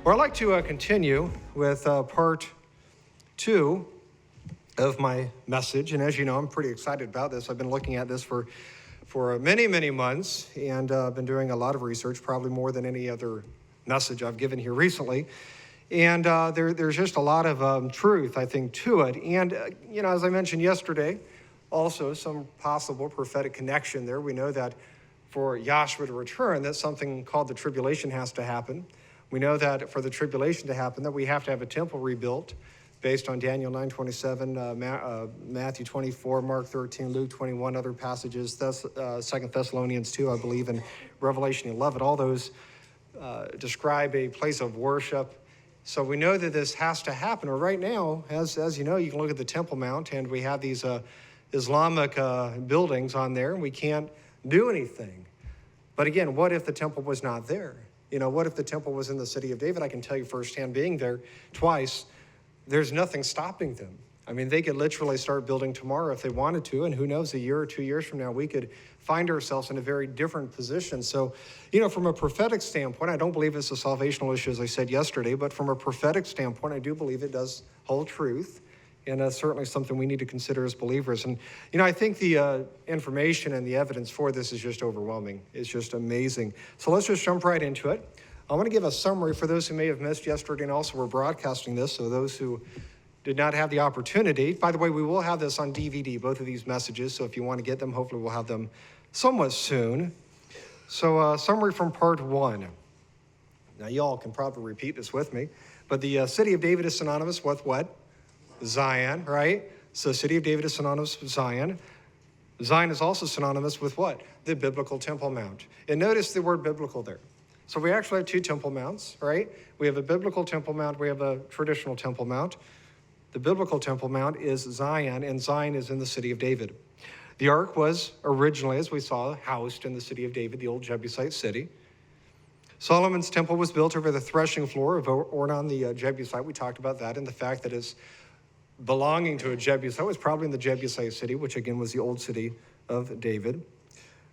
Well, I'd like to continue with part 2 of my message. And as you know, I'm pretty excited about this. I've been looking at this for many, many months, and I've been doing a lot of research, probably more than any other message I've given here recently. And there's just a lot of truth, I think, to it. And, as I mentioned yesterday, also some possible prophetic connection there. We know that for Yahshua to return, that something called the tribulation has to happen. We know that for the tribulation to happen, that we have to have a temple rebuilt based on Daniel 9:27, Matthew 24, Mark 13, Luke 21, other passages, 2 Thessalonians 2, I believe, and Revelation 11. All those describe a place of worship. So we know that this has to happen. Or right now, as you know, you can look at the Temple Mount, and we have these Islamic buildings on there, and we can't do anything. But again, what if the temple was not there? What if the temple was in the city of David? I can tell you firsthand, being there twice, there's nothing stopping them. I mean, they could literally start building tomorrow if they wanted to, and who knows, a year or 2 years from now, we could find ourselves in a very different position. So, from a prophetic standpoint, I don't believe it's a salvational issue, as I said yesterday, but from a prophetic standpoint, I do believe it does hold truth, and that's certainly something we need to consider as believers. And, I think the information and the evidence for this is just overwhelming. It's just amazing. So let's just jump right into it. I want to give a summary for those who may have missed yesterday, and also we're broadcasting this, so those who did not have the opportunity. By the way, we will have this on DVD, both of these messages, so if you want to get them, hopefully we'll have them somewhat soon. So summary from part 1. Now, y'all can probably repeat this with me, but the city of David is synonymous with what? Zion, right? So city of David is synonymous with Zion. Zion is also synonymous with what? The biblical Temple Mount. And notice the word biblical there. So we actually have 2 Temple Mounts, right? We have a biblical Temple Mount. We have a traditional Temple Mount. The biblical Temple Mount is Zion, and Zion is in the city of David. The ark was originally, as we saw, housed in the city of David, the old Jebusite city. Solomon's temple was built over the threshing floor of Ornan the Jebusite. We talked about that, and the fact that it's belonging to a Jebusite was probably in the Jebusite city, which again was the old city of David.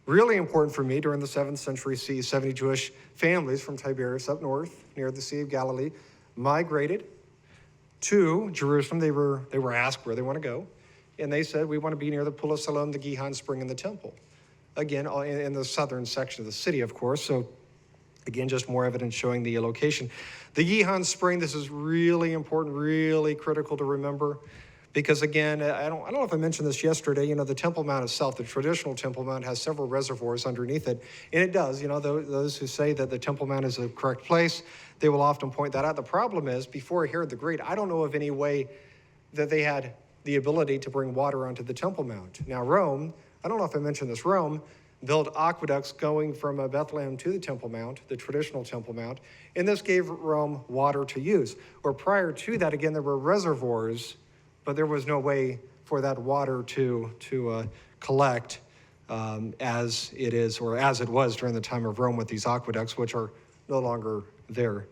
Really important for me, during the 7th century CE, 70 Jewish families from Tiberias up north near the Sea of Galilee migrated to Jerusalem. They were asked where they want to go, and they said, we want to be near the Pool of Siloam, the Gihon Spring, and the temple. Again, in the southern section of the city, of course. So again, just more evidence showing the location. The Gihon Spring, this is really important, really critical to remember, because again, I don't know if I mentioned this yesterday, the Temple Mount itself, the traditional Temple Mount, has several reservoirs underneath it, and it does. Those who say that the Temple Mount is the correct place, they will often point that out. The problem is, before Herod the Great, I don't know of any way that they had the ability to bring water onto the Temple Mount. Now Rome, I don't know if I mentioned this, Rome built aqueducts going from Bethlehem to the Temple Mount, the traditional Temple Mount, and this gave Rome water to use. Or prior to that, again, there were reservoirs, but there was no way for that water to collect as it is, or as it was during the time of Rome with these aqueducts, which are no longer there.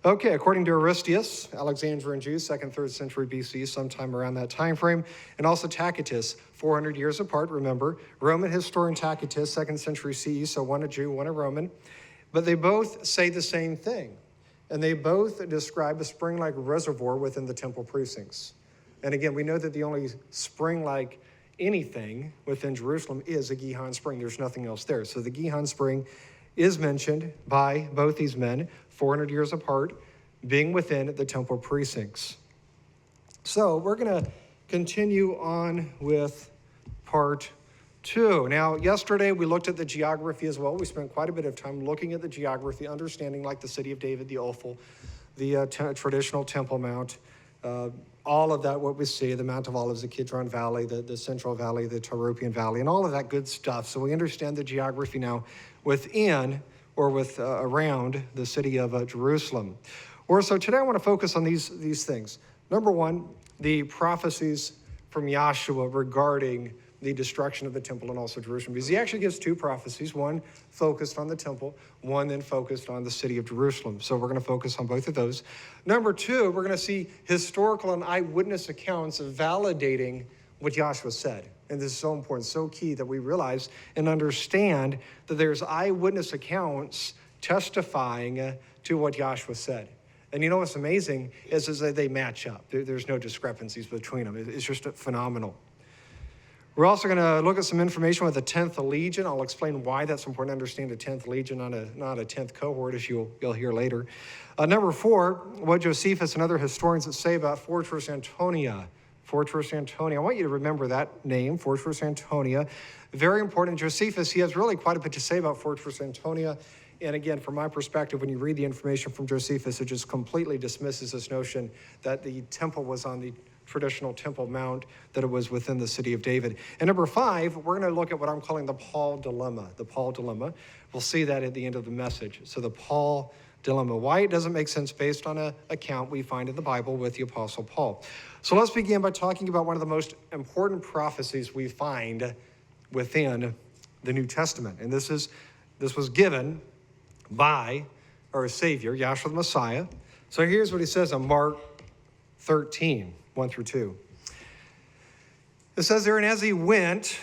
Okay, according to Aristeas, Alexandrian Jew, 2nd, 3rd century BC, sometime around that time frame, and also Tacitus, 400 years apart, remember. Roman historian Tacitus, 2nd century CE, so one a Jew, one a Roman, but they both say the same thing, and they both describe a spring-like reservoir within the temple precincts. And again, we know that the only spring-like anything within Jerusalem is a Gihon Spring. There's nothing else there. So the Gihon Spring is mentioned by both these men, 400 years apart, being within the temple precincts. So we're going to continue on with part 2. Now, yesterday we looked at the geography as well. We spent quite a bit of time looking at the geography, understanding like the city of David, the Ophel, the traditional Temple Mount, all of that, what we see, the Mount of Olives, the Kidron Valley, the Central Valley, the Tyropian Valley, and all of that good stuff. So we understand the geography now within or around the city of Jerusalem. So today I want to focus on these things. Number 1, the prophecies from Yahshua regarding the destruction of the temple and also Jerusalem. Because he actually gives 2 prophecies, one focused on the temple, one then focused on the city of Jerusalem. So we're going to focus on both of those. Number 2, we're going to see historical and eyewitness accounts validating what Yahshua said. And this is so important, so key that we realize and understand that there's eyewitness accounts testifying to what Joshua said. And you know what's amazing is that they match up. There's no discrepancies between them. It's just phenomenal. We're also going to look at some information with the 10th Legion. I'll explain why that's important to understand the 10th Legion, not a 10th cohort, as you'll hear later. Number 4, what Josephus and other historians say about Fortress Antonia. Fortress Antonia. I want you to remember that name, Fortress Antonia. Very important. Josephus, he has really quite a bit to say about Fortress Antonia. And again, from my perspective, when you read the information from Josephus, it just completely dismisses this notion that the temple was on the traditional Temple Mount, that it was within the city of David. And number 5, we're going to look at what I'm calling the Paul dilemma. The Paul dilemma. We'll see that at the end of the message. So the Paul dilemma. Why it doesn't make sense based on an account we find in the Bible with the Apostle Paul. So let's begin by talking about one of the most important prophecies we find within the New Testament. And this was given by our Savior, Yahshua the Messiah. So here's what he says in Mark 13, 1 through 2. It says there, and as he went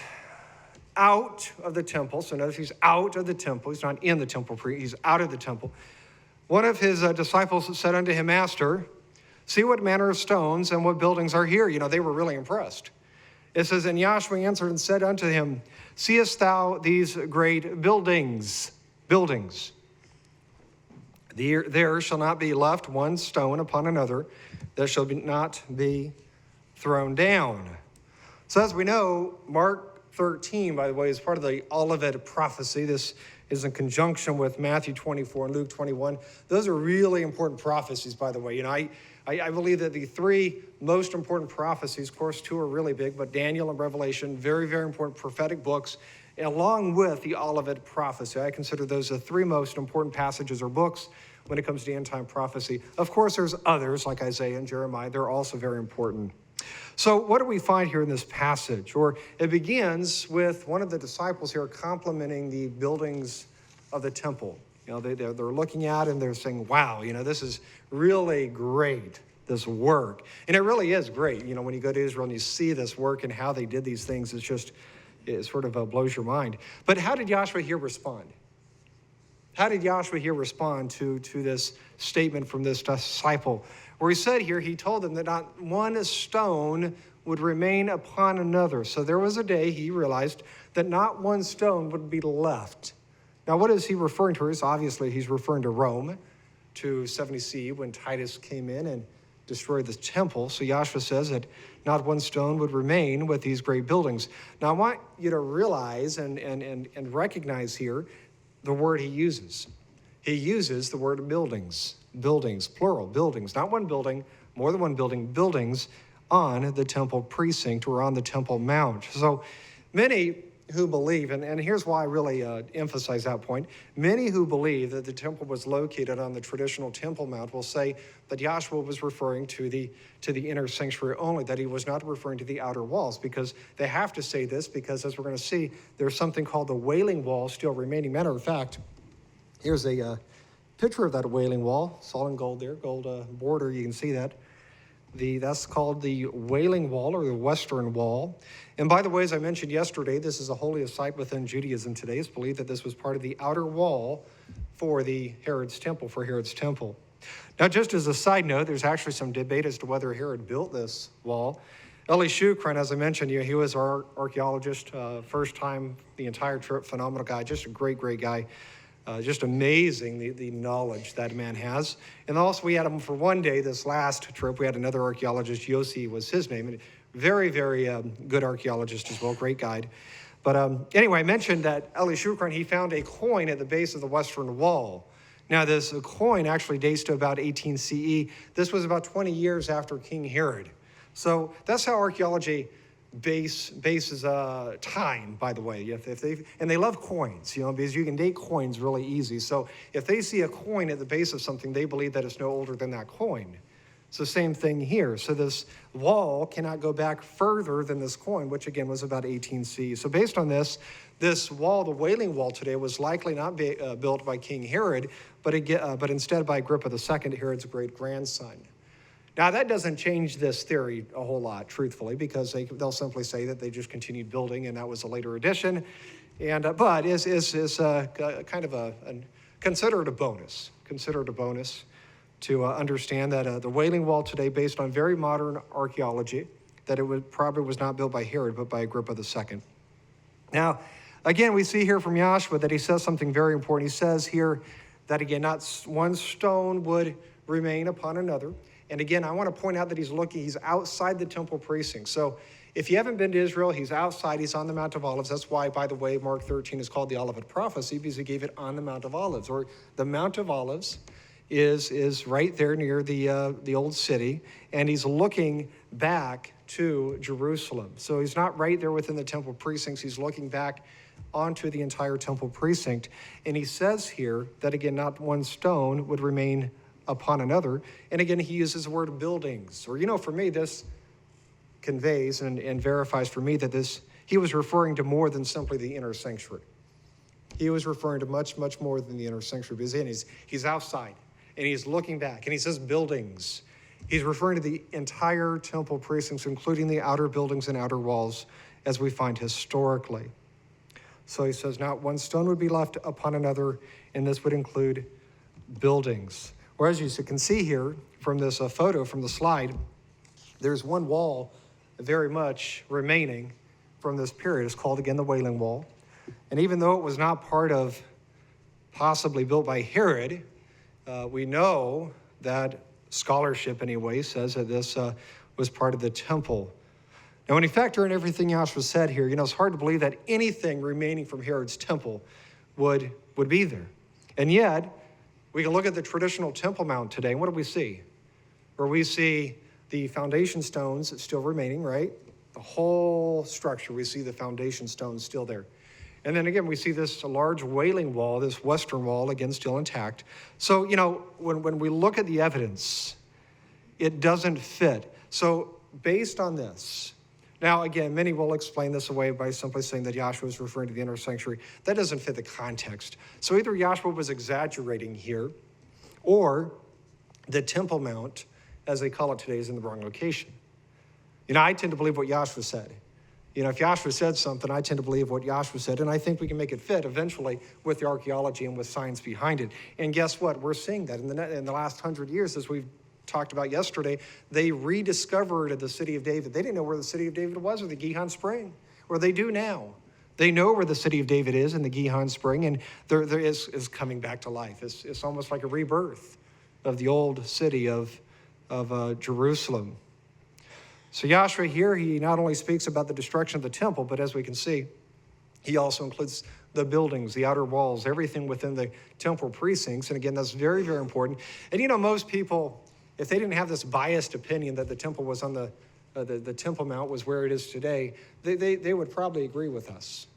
out of the temple, so notice he's out of the temple, he's not in the temple, he's out of the temple. One of his disciples said unto him, Master, see what manner of stones and what buildings are here. You know, they were really impressed. It says, and Yahshua answered and said unto him, seest thou these great buildings? There shall not be left one stone upon another that shall not be thrown down. So as we know, Mark 13, by the way, is part of the Olivet prophecy. This is in conjunction with Matthew 24 and Luke 21. Those are really important prophecies, by the way. You know, I believe that the 3 most important prophecies, of course, 2 are really big, but Daniel and Revelation, very, very important prophetic books, along with the Olivet prophecy. I consider those the 3 most important passages or books when it comes to end-time prophecy. Of course, there's others like Isaiah and Jeremiah. They're also very important. So what do we find here in this passage? Or it begins with one of the disciples here complimenting the buildings of the temple. You know, they're looking at it and they're saying, wow, you know, this is really great, this work. And it really is great. You know, when you go to Israel and you see this work and how they did these things, it sort of blows your mind. But how did Joshua here respond? How did Joshua here respond to this statement from this disciple? Where he said here, he told them that not one stone would remain upon another. So there was a day he realized that not one stone would be left. Now, what is he referring to? Obviously, he's referring to Rome, to 70 CE when Titus came in and destroyed the temple. So Joshua says that not one stone would remain with these great buildings. Now, I want you to realize and recognize here the word he uses. He uses the word buildings, plural, buildings, not one building, more than one building, buildings on the temple precinct or on the Temple Mount. So many who believe, and here's why I really emphasize that point, many who believe that the temple was located on the traditional Temple Mount will say that Joshua was referring to the inner sanctuary only, that he was not referring to the outer walls, because they have to say this because, as we're going to see, there's something called the Wailing Wall still remaining. Matter of fact, here's a picture of that Wailing Wall. It's all in gold there, gold border, you can see that. That's called the Wailing Wall or the Western Wall. And by the way, as I mentioned yesterday, this is a holiest site within Judaism today. It's believed that this was part of the outer wall for Herod's temple. Now, just as a side note, there's actually some debate as to whether Herod built this wall. Eli Shukran, as I mentioned, he was our archaeologist, first time the entire trip, phenomenal guy, just a great, great guy. Just amazing the knowledge that man has. And also we had him for one day this last trip. We had another archaeologist, Yossi was his name. And very, very good archaeologist as well, great guide. But anyway, I mentioned that Eli Shukran, he found a coin at the base of the Western Wall. Now this coin actually dates to about 18 CE. This was about 20 years after King Herod. So that's how archaeology bases time, by the way. And they love coins, because you can date coins really easy. So if they see a coin at the base of something, they believe that it's no older than that coin. It's the same thing here. So this wall cannot go back further than this coin, which again was about 18 CE. So based on this wall, the Wailing Wall today, was likely not built by King Herod, but instead by Agrippa II, Herod's great-grandson. Now, that doesn't change this theory a whole lot, truthfully, because they'll simply say that they just continued building and that was a later addition. But is kind of a consider it a bonus. Consider it a bonus to understand that the Wailing Wall today, based on very modern archaeology, that it probably was not built by Herod, but by Agrippa II. Now, again, we see here from Joshua that he says something very important. He says here that, again, not one stone would remain upon another. And again, I want to point out that he's outside the temple precinct. So if you haven't been to Israel, he's outside, he's on the Mount of Olives. That's why, by the way, Mark 13 is called the Olivet Prophecy, because he gave it on the Mount of Olives. Or the Mount of Olives is right there near the old city, and he's looking back to Jerusalem. So he's not right there within the temple precincts. He's looking back onto the entire temple precinct. And he says here that, again, not one stone would remain upon another. And again, he uses the word buildings. Or, for me, this conveys and verifies for me that he was referring to more than simply the inner sanctuary. He was referring to much, much more than the inner sanctuary. Because he's outside, and he's looking back, and he says buildings. He's referring to the entire temple precincts, including the outer buildings and outer walls, as we find historically. So he says, not one stone would be left upon another, and this would include buildings. Or as you can see here from this photo from the slide, there's one wall very much remaining from this period. It's called, again, the Wailing Wall. And even though it was not part of, possibly built by Herod, we know that scholarship anyway says that this was part of the temple. Now, when you factor in everything Joshua said here, it's hard to believe that anything remaining from Herod's temple would be there. And yet, we can look at the traditional Temple Mount today, and what do we see? Where we see the foundation stones still remaining, right? The whole structure, we see the foundation stones still there. And then again, we see this large Wailing Wall, this western wall, again, still intact. So, when we look at the evidence, it doesn't fit. So based on this, now again, many will explain this away by simply saying that Joshua is referring to the inner sanctuary. That doesn't fit the context. So either Joshua was exaggerating here, or the Temple Mount, as they call it today, is in the wrong location. I tend to believe what Joshua said. If Joshua said something, I tend to believe what Joshua said, and I think we can make it fit eventually with the archaeology and with science behind it. And guess what? We're seeing that in the last 100 years, as we've talked about yesterday. They rediscovered the city of David. They didn't know where the city of David was, or the Gihon Spring, or they do now. They know where the city of David is in the Gihon Spring, and there is coming back to life. It's almost like a rebirth of the old city of Jerusalem. So Joshua here, he not only speaks about the destruction of the temple, but as we can see, he also includes the buildings, the outer walls, everything within the temple precincts. And again, that's very, very important. And most people, if they didn't have this biased opinion that the temple was on the Temple Mount was where it is today, they would probably agree with us.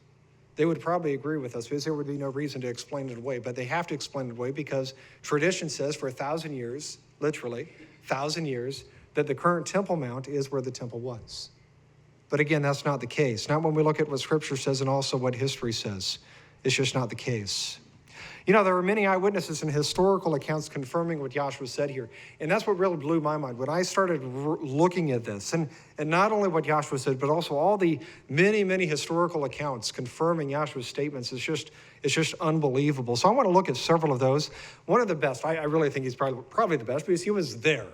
They would probably agree with us because there would be no reason to explain it away. But they have to explain it away because tradition says for 1,000 years, literally 1,000 years, that the current Temple Mount is where the temple was. But again, that's not the case. Not when we look at what Scripture says and also what history says. It's just not the case. There are many eyewitnesses and historical accounts confirming what Joshua said here. And that's what really blew my mind when I started looking at this. And not only what Joshua said, but also all the many, many historical accounts confirming Joshua's statements. It's just unbelievable. So I want to look at several of those. One of the best, I really think he's probably the best because he was there.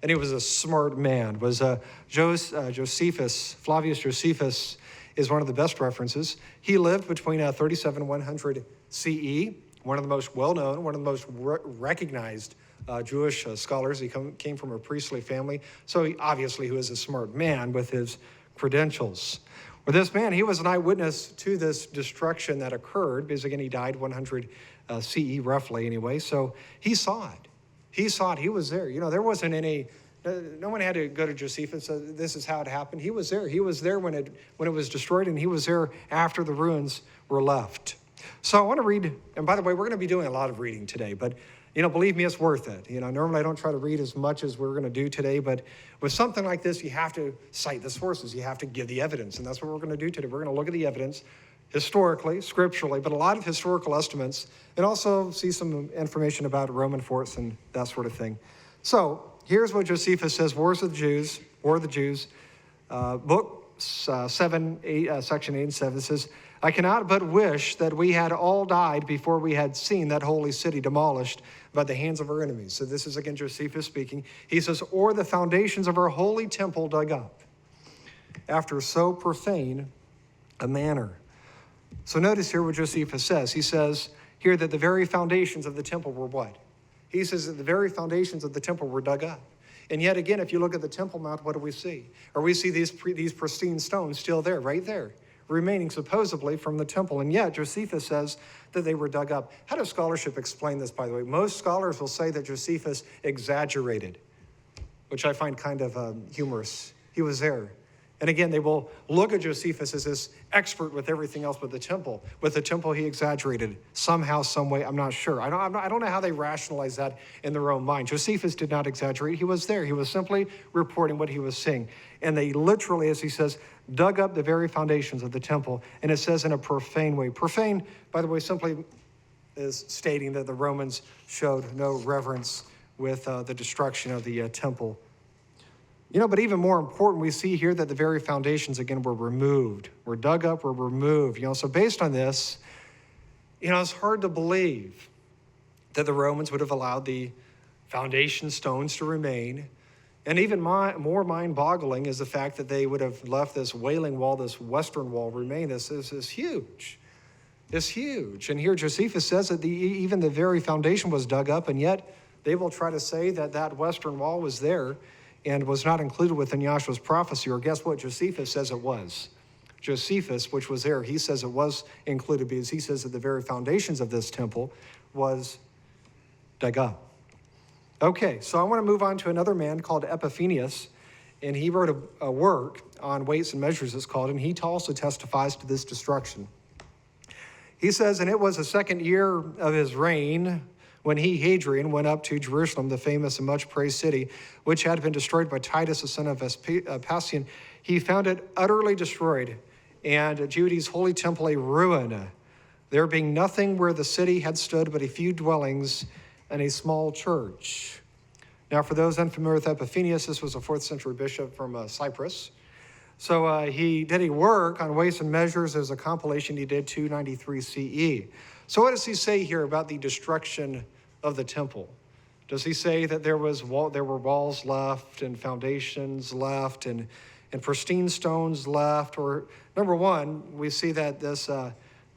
And he was a smart man, was Josephus. Flavius Josephus is one of the best references. He lived between 37 and 100 CE, one of the most well-known, one of the most recognized Jewish scholars. He came from a priestly family, so he was a smart man with his credentials. Well, this man, he was an eyewitness to this destruction that occurred, because again, he died 100 CE roughly anyway, so he saw it. He saw it. He was there. There wasn't any, no one had to go to Josephus and say, this is how it happened. He was there. He was there when it was destroyed, and he was there after the ruins were left. So I want to read, and by the way, we're going to be doing a lot of reading today, but, believe me, it's worth it. Normally I don't try to read as much as we're going to do today, but with something like this, you have to cite the sources. You have to give the evidence, and that's what we're going to do today. We're going to look at the evidence historically, scripturally, but a lot of historical estimates, and also see some information about Roman forts and that sort of thing. So here's what Josephus says, War of the Jews, book 7, 8, section 8 and 7 says, I cannot but wish that we had all died before we had seen that holy city demolished by the hands of our enemies. So this is again Josephus speaking. He says, or the foundations of our holy temple dug up after so profane a manner. So notice here what Josephus says. He says here that the very foundations of the temple were what? He says that the very foundations of the temple were dug up. And yet again, if you look at the Temple Mount, what do we see? Or we see these pristine stones still there, right there, remaining supposedly from the temple. And yet Josephus says that they were dug up. How does scholarship explain this, by the way? Most scholars will say that Josephus exaggerated, which I find kind of humorous. He was there. And again, they will look at Josephus as this expert with everything else but the temple. With the temple, he exaggerated somehow, some way. I'm not sure. I don't know how they rationalize that in their own mind. Josephus did not exaggerate. He was there. He was simply reporting what he was seeing. And they literally, as he says, dug up the very foundations of the temple. And it says in a profane way. Profane, by the way, simply is stating that the Romans showed no reverence with the destruction of the temple. But even more important, we see here that the very foundations, again, were removed, were dug up, were removed. So based on this, it's hard to believe that the Romans would have allowed the foundation stones to remain. And even more mind-boggling is the fact that they would have left this Wailing Wall, this western wall, remain. This is huge. It's huge. And here Josephus says that even the very foundation was dug up, and yet they will try to say that that western wall was there and was not included within Yahshua's prophecy, or guess what? Josephus says it was. Josephus, which was there, he says it was included because he says that the very foundations of this temple was dug up. Okay, so I want to move on to another man called Epiphanius, and he wrote a work on weights and measures, it's called, and he also testifies to this destruction. He says, and it was the second year of his reign, when he, Hadrian, went up to Jerusalem, the famous and much praised city, which had been destroyed by Titus, the son of Vespasian, he found it utterly destroyed, and Judy's holy temple a ruin, there being nothing where the city had stood but a few dwellings and a small church. Now, for those unfamiliar with Epiphanius, this was a 4th century bishop from Cyprus. So he did a work on weights and measures. There's a compilation he did, 293 CE. So what does he say here about the destruction of the temple? Does he say that there were walls left and foundations left and pristine stones left? Or number one, we see that this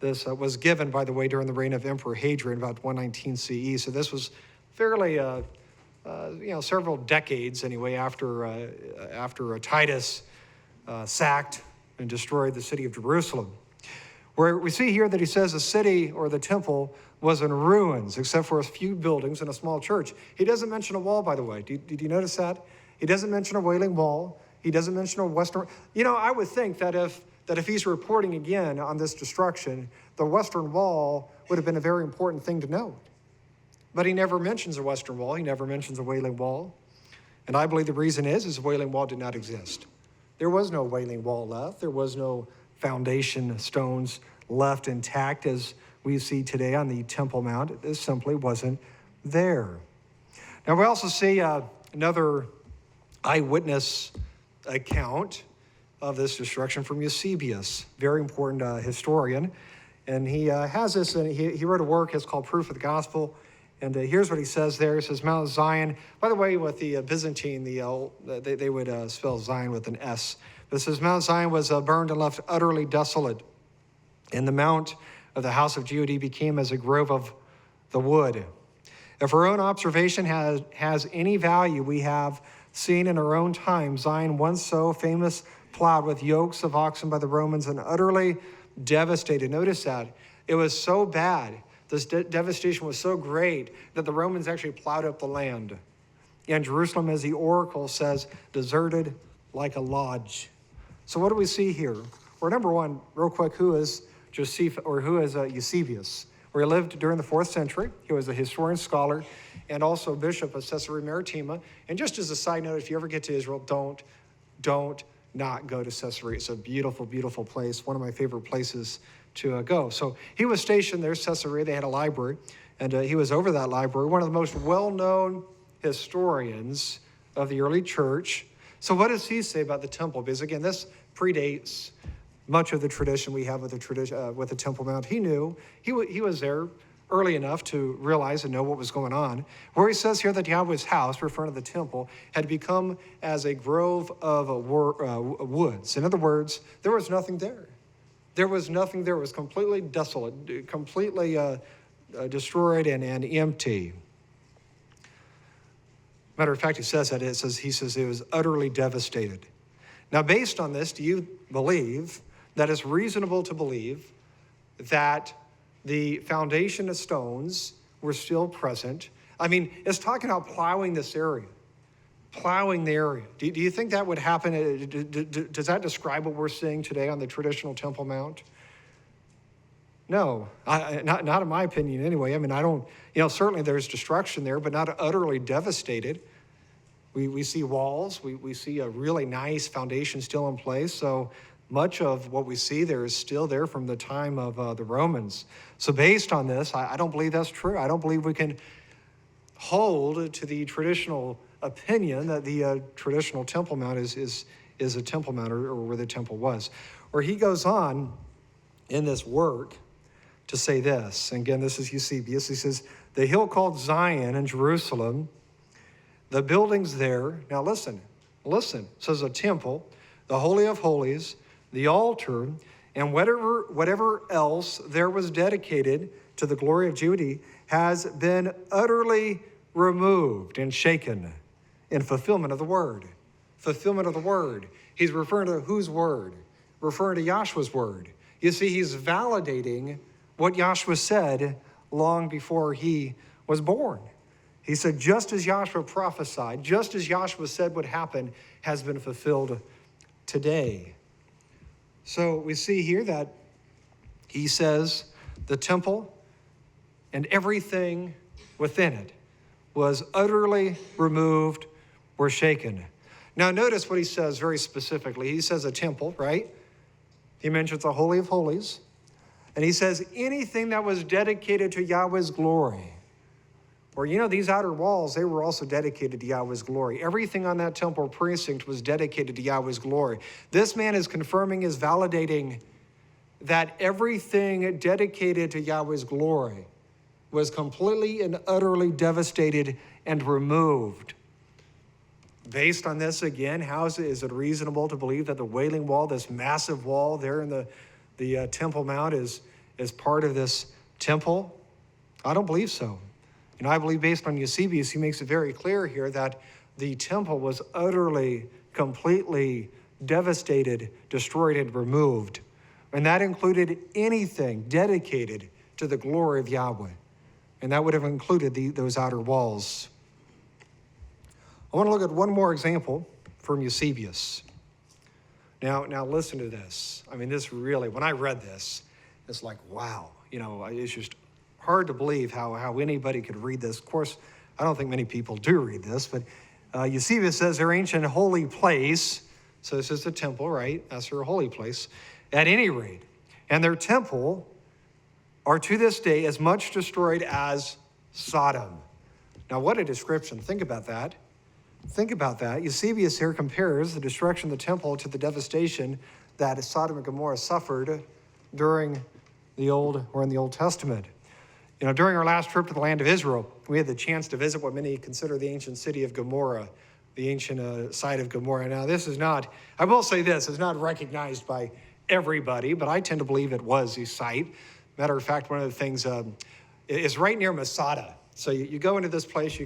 was given, by the way, during the reign of Emperor Hadrian, about 119 CE. So this was fairly, several decades anyway after Titus sacked and destroyed the city of Jerusalem. Where we see here that he says the city or the temple was in ruins, except for a few buildings and a small church. He doesn't mention a wall, by the way. Did you notice that? He doesn't mention a Wailing Wall. He doesn't mention a western. I would think that if he's reporting again on this destruction, the western wall would have been a very important thing to note. But he never mentions a western wall. He never mentions a Wailing Wall. And I believe the reason is the Wailing Wall did not exist. There was no Wailing Wall left. There was no foundation stones left intact as we see today on the Temple Mount. This simply wasn't there. Now we also see another eyewitness account of this destruction from Eusebius, very important historian. And he has this, and he wrote a work, it's called Proof of the Gospel. And here's what he says there. He says, Mount Zion, by the way, with the Byzantine, they would spell Zion with an S. But it says, Mount Zion was burned and left utterly desolate. And the mount of the house of Judah became as a grove of the wood. If our own observation has any value, we have seen in our own time Zion once so famous, plowed with yokes of oxen by the Romans and utterly devastated. Notice that. It was so bad. This devastation was so great that the Romans actually plowed up the land. And Jerusalem, as the oracle says, deserted like a lodge. So what do we see here? Well, number one, real quick, who is Eusebius? Where he lived during the 4th century. He was a historian, scholar, and also bishop of Caesarea Maritima. And just as a side note, if you ever get to Israel, don't not go to Caesarea. It's a beautiful, beautiful place. One of my favorite places to go. So he was stationed there, Caesarea. They had a library, and he was over that library. One of the most well-known historians of the early church. So what does he say about the temple? Because again, this predates much of the tradition we have with the Temple Mount. He knew. He was there early enough to realize and know what was going on. Where he says here that Yahweh's house, referring to the temple, had become as a grove of woods. In other words, there was nothing there. There was nothing there. It was completely desolate, completely destroyed and empty. Matter of fact, he says it was utterly devastated. Now, based on this, do you believe that it's reasonable to believe that the foundation of stones were still present? I mean, it's talking about plowing this area, plowing the area. Do you think that would happen? Does that describe what we're seeing today on the traditional Temple Mount? No, not in my opinion anyway. I mean, I don't, certainly there's destruction there, but not utterly devastated. We see walls, we see a really nice foundation still in place. So much of what we see there is still there from the time of the Romans. So based on this, I don't believe that's true. I don't believe we can hold to the traditional opinion that the traditional Temple Mount is a Temple Mount or where the temple was. Or he goes on in this work to say this. And again, this is Eusebius. He says, the hill called Zion in Jerusalem, the buildings there, now listen, it says a temple, the Holy of Holies, the altar, and whatever else there was dedicated to the glory of Judah has been utterly removed and shaken in fulfillment of the word. Fulfillment of the word. He's referring to whose word? Referring to Yahshua's word. You see, he's validating what Yahshua said long before he was born. He said, just as Yahshua prophesied, just as Yahshua said would happen, has been fulfilled today. So we see here that he says the temple and everything within it was utterly removed or shaken. Now notice what he says very specifically. He says a temple, right? He mentions the Holy of Holies. And he says anything that was dedicated to Yahweh's glory. Or, these outer walls, they were also dedicated to Yahweh's glory. Everything on that temple precinct was dedicated to Yahweh's glory. This man is confirming, is validating that everything dedicated to Yahweh's glory was completely and utterly devastated and removed. Based on this, again, is it reasonable to believe that the Wailing Wall, this massive wall there in the Temple Mount is part of this temple? I don't believe so. I believe based on Eusebius, he makes it very clear here that the temple was utterly, completely devastated, destroyed, and removed. And that included anything dedicated to the glory of Yahweh. And that would have included those outer walls. I want to look at one more example from Eusebius. Now listen to this. I mean, this really, when I read this, it's like, wow. It's just hard to believe how anybody could read this. Of course, I don't think many people do read this, but Eusebius says their ancient holy place, so this is the temple, right? That's their holy place, at any rate. And their temple are to this day as much destroyed as Sodom. Now, what a description. Think about that. Eusebius here compares the destruction of the temple to the devastation that Sodom and Gomorrah suffered during the Old Testament. During our last trip to the land of Israel, we had the chance to visit what many consider the ancient city of Gomorrah, the ancient site of Gomorrah. Now, this is not, I will say this, it's not recognized by everybody, but I tend to believe it was a site. Matter of fact, one of the things is right near Masada. So you go into this place,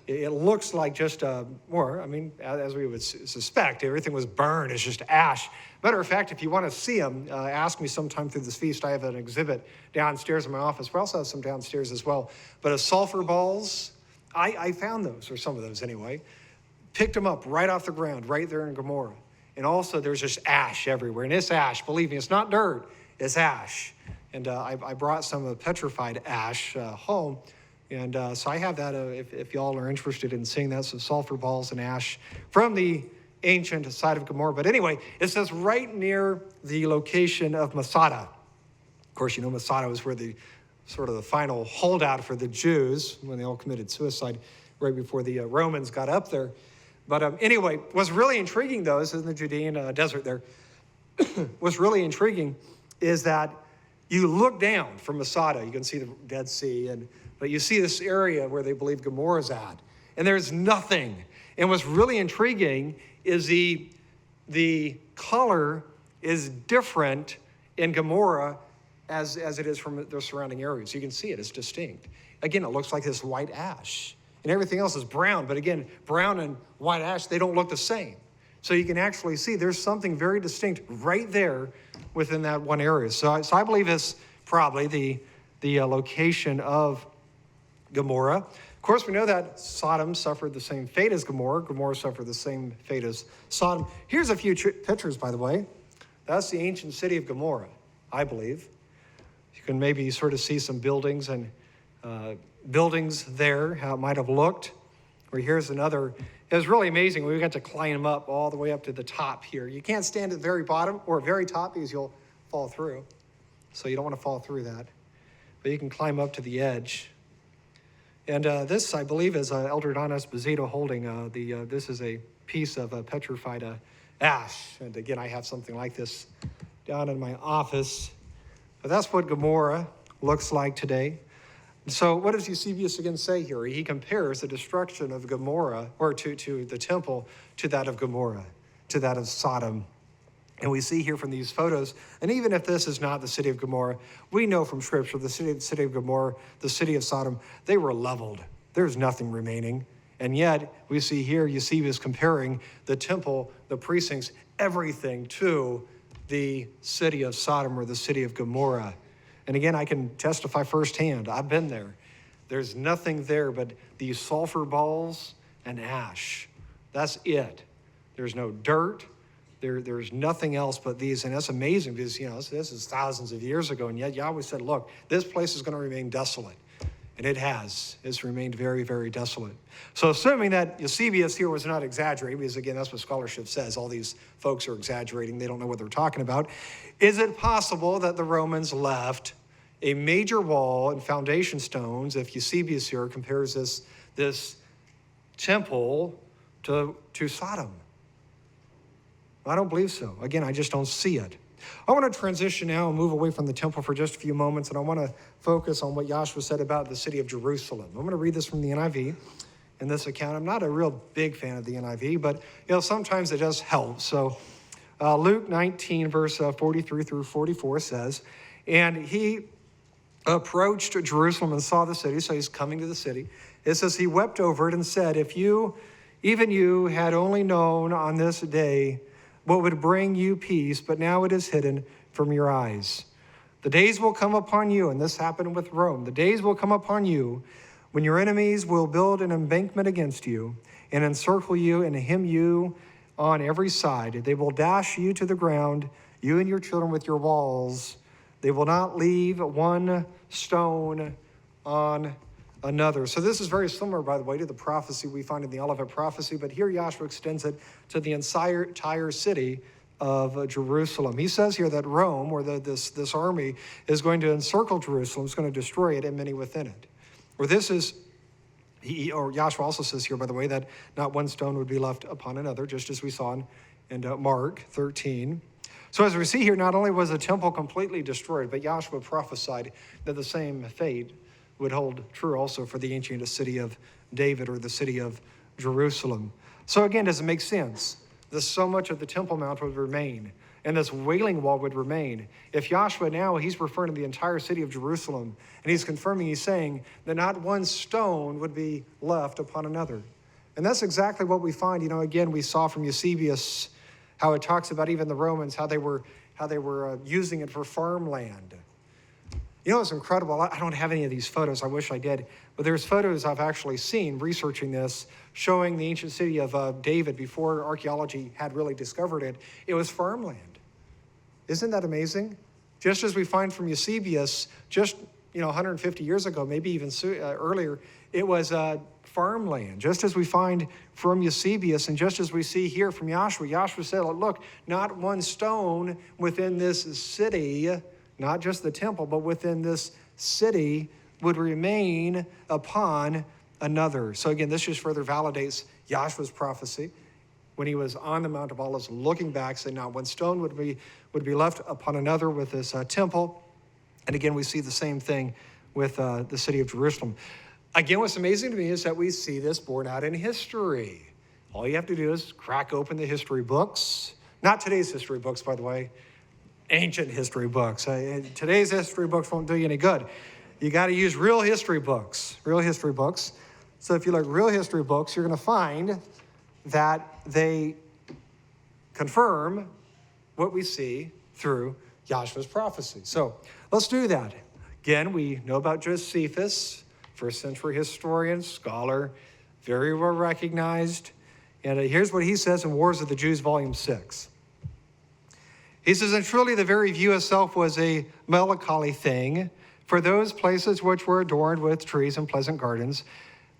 it looks like just as we would suspect, everything was burned. It's just ash. Matter of fact, if you want to see them, ask me sometime through this feast. I have an exhibit downstairs in my office. We also have some downstairs as well. But of sulfur balls, I found those, or some of those anyway. Picked them up right off the ground, right there in Gomorrah. And also there's just ash everywhere. And this ash, believe me, it's not dirt, it's ash. And I brought some petrified ash home. And so I have that if y'all are interested in seeing that, some sulfur balls and ash from the ancient site of Gomorrah. But anyway, it says right near the location of Masada. Of course, Masada was where the final holdout for the Jews when they all committed suicide right before the Romans got up there. But anyway, what's really intriguing, though, is in the Judean desert there, what's really intriguing is that you look down from Masada, you can see the Dead Sea, but you see this area where they believe Gomorrah's at, and there's nothing. And what's really intriguing is the color is different in Gomorrah as it is from the surrounding areas. You can see it, it's distinct. Again, it looks like this white ash, and everything else is brown, but again, brown and white ash, they don't look the same. So you can actually see there's something very distinct right there within that one area. So I believe it's probably the location of Gomorrah. Of course, we know that Sodom suffered the same fate as Gomorrah. Gomorrah suffered the same fate as Sodom. Here's a few pictures, by the way. That's the ancient city of Gomorrah, I believe. You can maybe sort of see some buildings and buildings there, how it might have looked. Or here's another. It was really amazing. We got to climb up all the way up to the top here. You can't stand at the very bottom or very top because you'll fall through. So you don't want to fall through that. But you can climb up to the edge. And this, I believe, is Elder Don Esposito holding this is a piece of petrified ash. And again, I have something like this down in my office. But that's what Gomorrah looks like today. So what does Eusebius again say here? He compares the destruction of Gomorrah, or to the temple, to that of Gomorrah, to that of Sodom. And we see here from these photos, and even if this is not the city of Gomorrah, we know from Scripture the city of Gomorrah, the city of Sodom, they were leveled. There's nothing remaining. And yet we see here Eusebius comparing the temple, the precincts, everything to the city of Sodom or the city of Gomorrah. And again, I can testify firsthand. I've been there. There's nothing there but these sulfur balls and ash. That's it. There's no dirt. There's nothing else but these. And that's amazing because, this is thousands of years ago. And yet Yahweh said, look, this place is going to remain desolate. And it has. It's remained very, very desolate. So assuming that Eusebius here was not exaggerating, because again, that's what scholarship says. All these folks are exaggerating. They don't know what they're talking about. Is it possible that the Romans left a major wall and foundation stones, if Eusebius here compares this temple to Sodom? I don't believe so. Again, I just don't see it. I want to transition now and move away from the temple for just a few moments, and I want to focus on what Joshua said about the city of Jerusalem. I'm going to read this from the NIV in this account. I'm not a real big fan of the NIV, but sometimes it does help. So Luke 19, verse 43 through 44 says, and he approached Jerusalem and saw the city, so he's coming to the city. It says, he wept over it and said, if you, even you, had only known on this day what would bring you peace, but now it is hidden from your eyes. The days will come upon you, and this happened with Rome. The days will come upon you when your enemies will build an embankment against you and encircle you and hem you on every side. They will dash you to the ground, you and your children with your walls. They will not leave one stone on another. So this is very similar, by the way, to the prophecy we find in the Olivet prophecy, but here Joshua extends it to the entire city of Jerusalem. He says here that Rome, or this army, is going to encircle Jerusalem, is going to destroy it and many within it. Or this is, Joshua also says here, by the way, that not one stone would be left upon another, just as we saw in Mark 13. So as we see here, not only was the temple completely destroyed, but Joshua prophesied that the same fate would hold true also for the ancient city of David, or the city of Jerusalem. So again, does it make sense that so much of the Temple Mount would remain and this Wailing Wall would remain? If Joshua now, he's referring to the entire city of Jerusalem, and he's confirming, he's saying that not one stone would be left upon another. And that's exactly what we find. Again, we saw from Eusebius how it talks about even the Romans, how they were using it for farmland. It's incredible. I don't have any of these photos. I wish I did. But there's photos I've actually seen researching this, showing the ancient city of David before archaeology had really discovered it. It was farmland. Isn't that amazing? Just as we find from Eusebius, just 150 years ago, maybe even earlier, it was farmland. Just as we find from Eusebius, and just as we see here from Joshua. Joshua said, look, not one stone within this city, not just the temple, but within this city would remain upon another. So again, this just further validates Joshua's prophecy. when he was on the Mount of Olives looking back, saying, not one stone would be left upon another with this temple. And again, we see the same thing with the city of Jerusalem. Again, what's amazing to me is that we see this borne out in history. All you have to do is crack open the history books. Not today's history books, by the way. Ancient history books. Today's history books won't do you any good. You got to use real history books. Real history books. So if you look at real history books, you're going to find that they confirm what we see through Yahshua's prophecy. So let's do that. Again, we know about Josephus, first century historian, scholar, very well recognized. And here's what he says in Wars of the Jews, Volume 6. He says, and truly the very view itself was a melancholy thing, for those places which were adorned with trees and pleasant gardens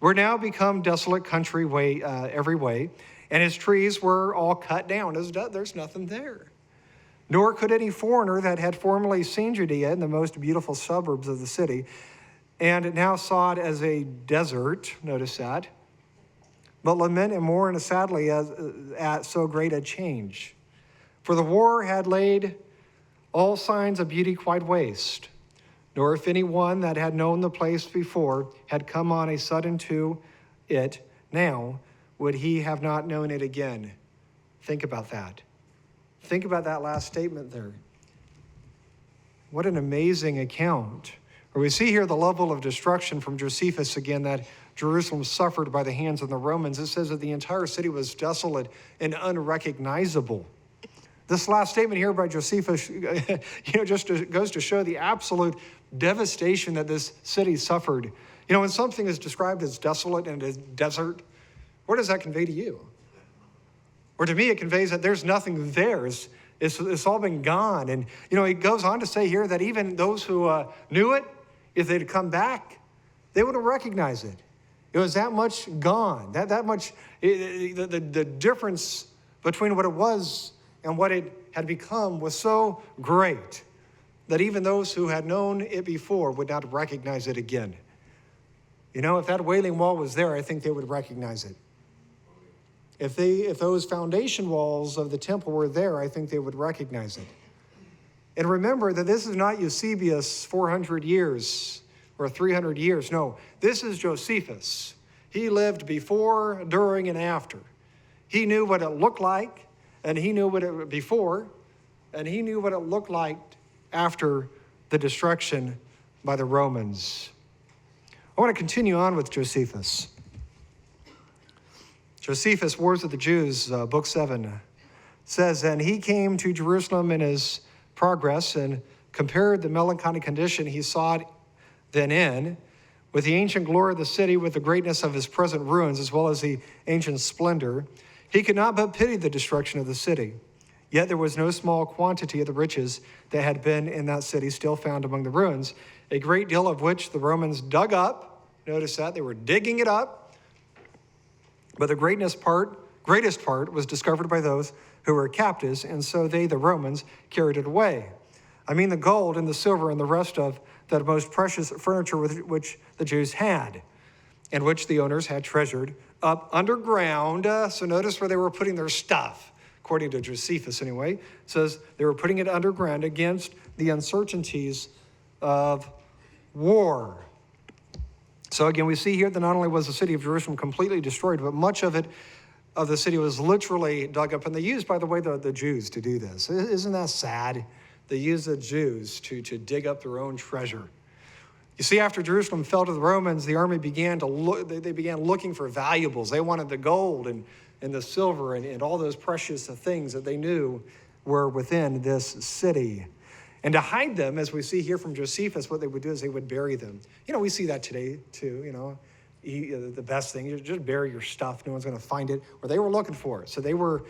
were now become desolate country every way, and his trees were all cut down. There's nothing there. Nor could any foreigner that had formerly seen Judea in the most beautiful suburbs of the city, and now saw it as a desert, notice that, but lament and mourn sadly at so great a change. For the war had laid all signs of beauty quite waste, nor if any one that had known the place before had come on a sudden to it now, would he have not known it again. Think about that. Think about that last statement there. What an amazing account. Or we see here the level of destruction from Josephus again that Jerusalem suffered by the hands of the Romans. It says that the entire city was desolate and unrecognizable. This last statement here by Josephus, just goes to show the absolute devastation that this city suffered. When something is described as desolate and as desert, what does that convey to you? Or to me, it conveys that there's nothing there. It's all been gone. And, he goes on to say here that even those who knew it, if they'd come back, they would have recognized it. It was that much gone. That much, the difference between what it was and what it had become was so great that even those who had known it before would not recognize it again. If that Wailing Wall was there, I think they would recognize it. If those foundation walls of the temple were there, I think they would recognize it. And remember that this is not Eusebius 400 years or 300 years. No, this is Josephus. He lived before, during, and after. He knew what it looked like, and he knew what it before, and he knew what it looked like after the destruction by the Romans. I want to continue on with Josephus. Josephus, Wars of the Jews, Book 7, says, and he came to Jerusalem in his progress and compared the melancholy condition he saw it then in with the ancient glory of the city, with the greatness of his present ruins, as well as the ancient splendor. He could not but pity the destruction of the city. Yet there was no small quantity of the riches that had been in that city still found among the ruins, a great deal of which the Romans dug up. Notice that, they were digging it up. But the greatest part was discovered by those who were captives, and so they, the Romans, carried it away. I mean the gold and the silver and the rest of the most precious furniture which the Jews had, and which the owners had treasured up underground. So notice where they were putting their stuff, according to Josephus anyway. It says they were putting it underground against the uncertainties of war. So again, we see here that not only was the city of Jerusalem completely destroyed, but much of the city was literally dug up. And they used, by the way, the Jews to do this. Isn't that sad? They used the Jews to dig up their own treasure. You see, after Jerusalem fell to the Romans, the army began to look. They began looking for valuables. They wanted the gold and the silver and all those precious things that they knew were within this city. And to hide them, as we see here from Josephus, what they would do is they would bury them. We see that today too, the best thing is just bury your stuff. No one's going to find it. Or they were looking for it. So they were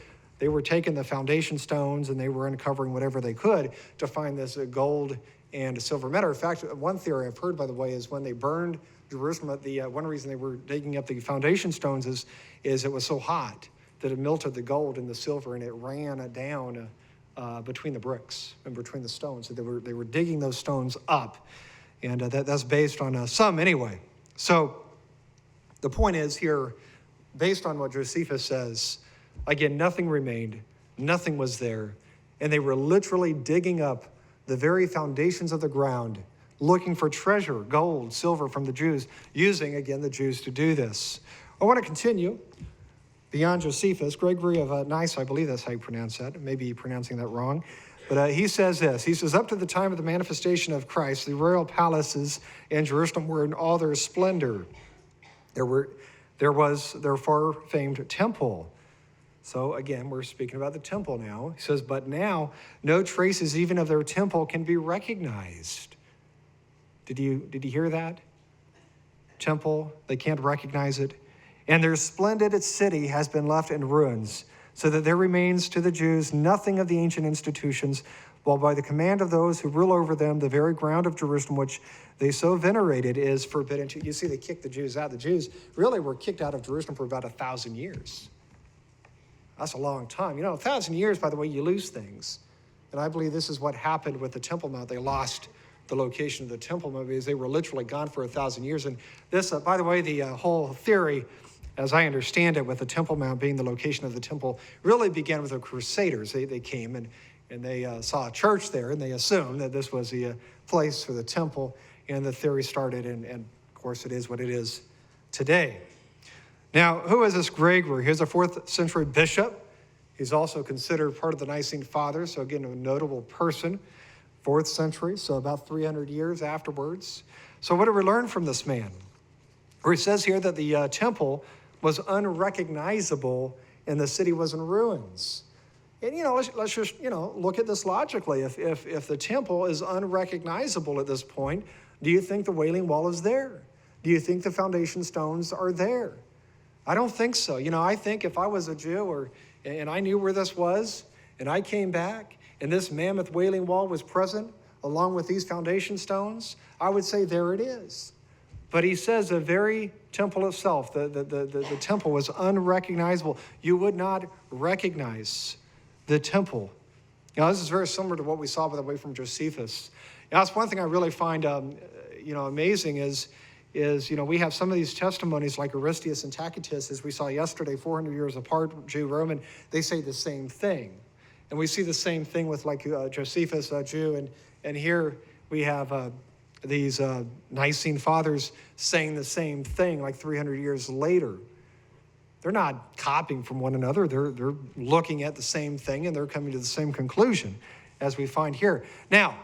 taking the foundation stones and they were uncovering whatever they could to find this gold and silver. Matter of fact, one theory I've heard, by the way, is when they burned Jerusalem, one reason they were digging up the foundation stones is it was so hot that it melted the gold and the silver and it ran down between the bricks and between the stones. So they were digging those stones up, and that's based on some anyway. So the point is here, based on what Josephus says, Again, nothing remained. Nothing was there. And they were literally digging up the very foundations of the ground, looking for treasure, gold, silver from the Jews, using, again, the Jews to do this. I want to continue beyond Josephus. Gregory of Nyssa, I believe that's how you pronounce that. Maybe pronouncing that wrong. But he says this. He says, up to the time of the manifestation of Christ, the royal palaces in Jerusalem were in all their splendor. There was their far-famed temple. So again, we're speaking about the temple now. He says, but now no traces even of their temple can be recognized. Did you hear that? Temple, they can't recognize it. And their splendid city has been left in ruins, so that there remains to the Jews nothing of the ancient institutions, while by the command of those who rule over them, the very ground of Jerusalem, which they so venerated, is forbidden to. You see, they kicked the Jews out. The Jews really were kicked out of Jerusalem for about 1,000 years. That's a long time. 1,000 years, by the way, you lose things. And I believe this is what happened with the Temple Mount. They lost the location of the Temple Mount because they were literally gone for 1,000 years. And this, by the way, the whole theory, as I understand it, with the Temple Mount being the location of the temple, really began with the Crusaders. They came and they saw a church there, and they assumed that this was the place for the temple, and the theory started, and of course it is what it is today. Now, who is this Gregory? He's a 4th century bishop. He's also considered part of the Nicene Fathers, so again, a notable person, 4th century, so about 300 years afterwards. So what do we learn from this man? Where he says here that the temple was unrecognizable and the city was in ruins. And, let's just, look at this logically. If the temple is unrecognizable at this point, do you think the Wailing Wall is there? Do you think the foundation stones are there? I don't think so. I think if I was a Jew and I knew where this was and I came back and this mammoth Wailing Wall was present along with these foundation stones, I would say there it is. But he says the very temple itself, the temple was unrecognizable. You would not recognize the temple. This is very similar to what we saw, by the way, from Josephus. That's one thing I really find, amazing is we have some of these testimonies like Aristeas and Tacitus, as we saw yesterday, 400 years apart, Jew, Roman, they say the same thing. And we see the same thing with like Josephus, Jew, and here we have these Nicene Fathers saying the same thing like 300 years later. They're not copying from one another. They're looking at the same thing and they're coming to the same conclusion as we find here. Now,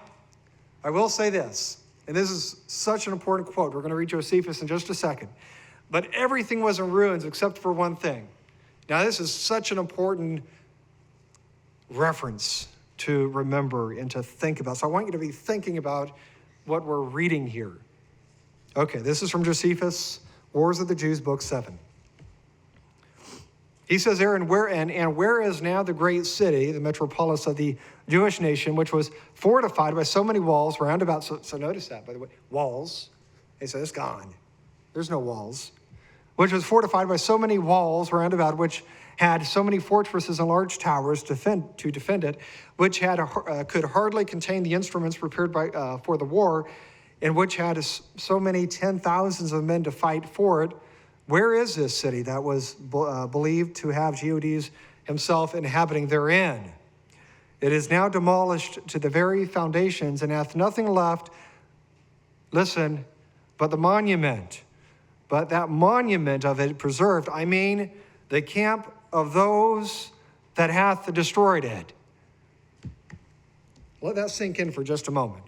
I will say this, and this is such an important quote. We're going to read Josephus in just a second. But everything was in ruins except for one thing. Now, this is such an important reference to remember and to think about. So I want you to be thinking about what we're reading here. Okay, this is from Josephus, Wars of the Jews, Book 7. He says there, and where is now the great city, the metropolis of the Jewish nation, which was fortified by so many walls round about. So notice that, by the way, walls. He says it's gone. There's no walls. Which was fortified by so many walls round about, which had so many fortresses and large towers to defend it, which could hardly contain the instruments prepared for the war, and which had so many 10,000s of men to fight for it. Where is this city that was believed to have Geodes himself inhabiting therein? It is now demolished to the very foundations and hath nothing left, listen, but the monument. But that monument of it preserved, I mean the camp of those that hath destroyed it. Let that sink in for just a moment.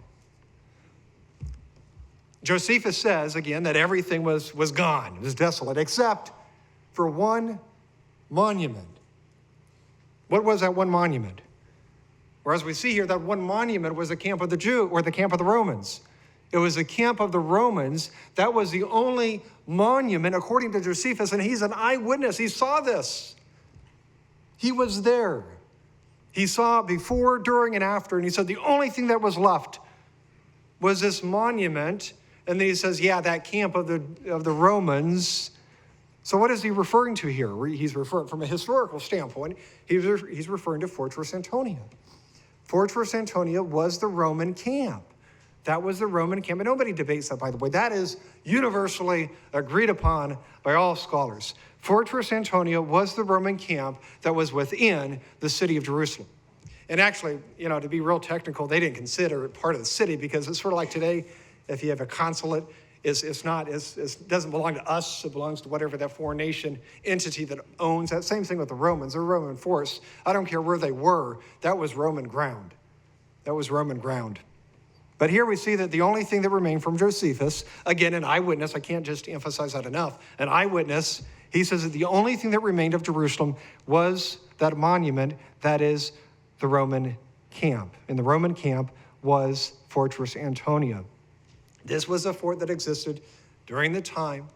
Josephus says, again, that everything was gone, it was desolate, except for one monument. What was that one monument? Whereas we see here, that one monument was the camp of the Jew, or the camp of the Romans. It was the camp of the Romans. That was the only monument, according to Josephus, and he's an eyewitness. He saw this. He was there. He saw before, during, and after, and he said the only thing that was left was this monument. And then he says, yeah, that camp of the Romans. So what is he referring to here? He's referring, from a historical standpoint, he's referring to Fortress Antonia. Fortress Antonia was the Roman camp. That was the Roman camp. And nobody debates that, by the way. That is universally agreed upon by all scholars. Fortress Antonia was the Roman camp that was within the city of Jerusalem. And actually, to be real technical, they didn't consider it part of the city because it's sort of like today, if you have a consulate, it doesn't belong to us. It belongs to whatever that foreign nation entity that owns that. Same thing with the Romans. They're Roman force. I don't care where they were. That was Roman ground. That was Roman ground. But here we see that the only thing that remained from Josephus, again, an eyewitness, I can't just emphasize that enough, an eyewitness, he says that the only thing that remained of Jerusalem was that monument, that is the Roman camp. And the Roman camp was Fortress Antonia. This was a fort that existed during the time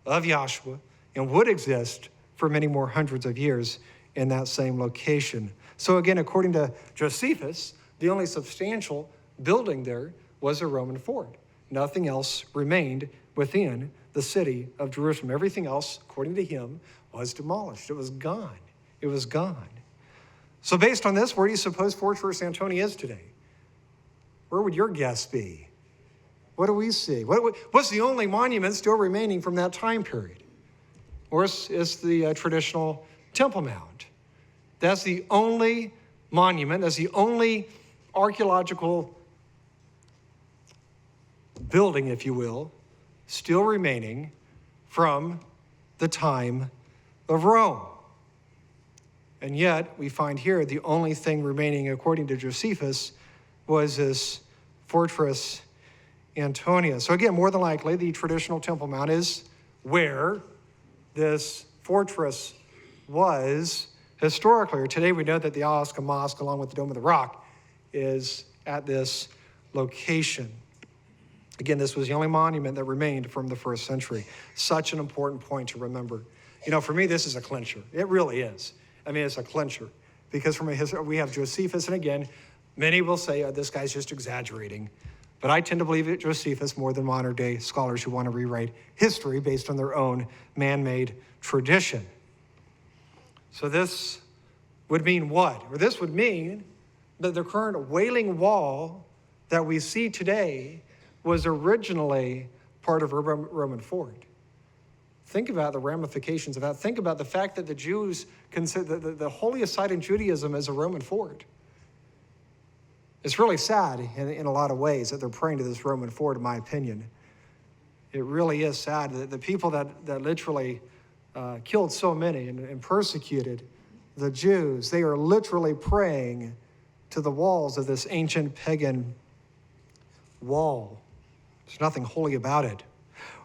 of Yahshua and would exist for many more hundreds of years in that same location. So again, according to Josephus, the only substantial building there was a Roman fort. Nothing else remained within the city of Jerusalem. Everything else, according to him, was demolished. It was gone. It was gone. So based on this, where do you suppose Fortress Antonia is today? Where would your guess be? What do we see? What's the only monument still remaining from that time period? Or is the traditional Temple Mount? That's the only monument, that's the only archaeological building, if you will, still remaining from the time of Rome. And yet, we find here the only thing remaining, according to Josephus, was this Fortress Antonia. So again, more than likely, the traditional Temple Mount is where this fortress was historically. Or today we know that the Al-Aqsa Mosque, along with the Dome of the Rock, is at this location. Again, this was the only monument that remained from the first century. Such an important point to remember. For me, this is a clincher. It really is. It's a clincher. Because from a history, we have Josephus, and again, many will say, this guy's just exaggerating. But I tend to believe it Josephus more than modern day scholars who want to rewrite history based on their own man-made tradition. So this would mean what? Or this would mean that the current Wailing Wall that we see today was originally part of a Roman fort. Think about the ramifications of that. Think about the fact that the Jews consider the holiest site in Judaism as a Roman fort. It's really sad in a lot of ways that they're praying to this Roman fort, in my opinion. It really is sad that the people that literally killed so many and persecuted the Jews, they are literally praying to the walls of this ancient pagan wall. There's nothing holy about it.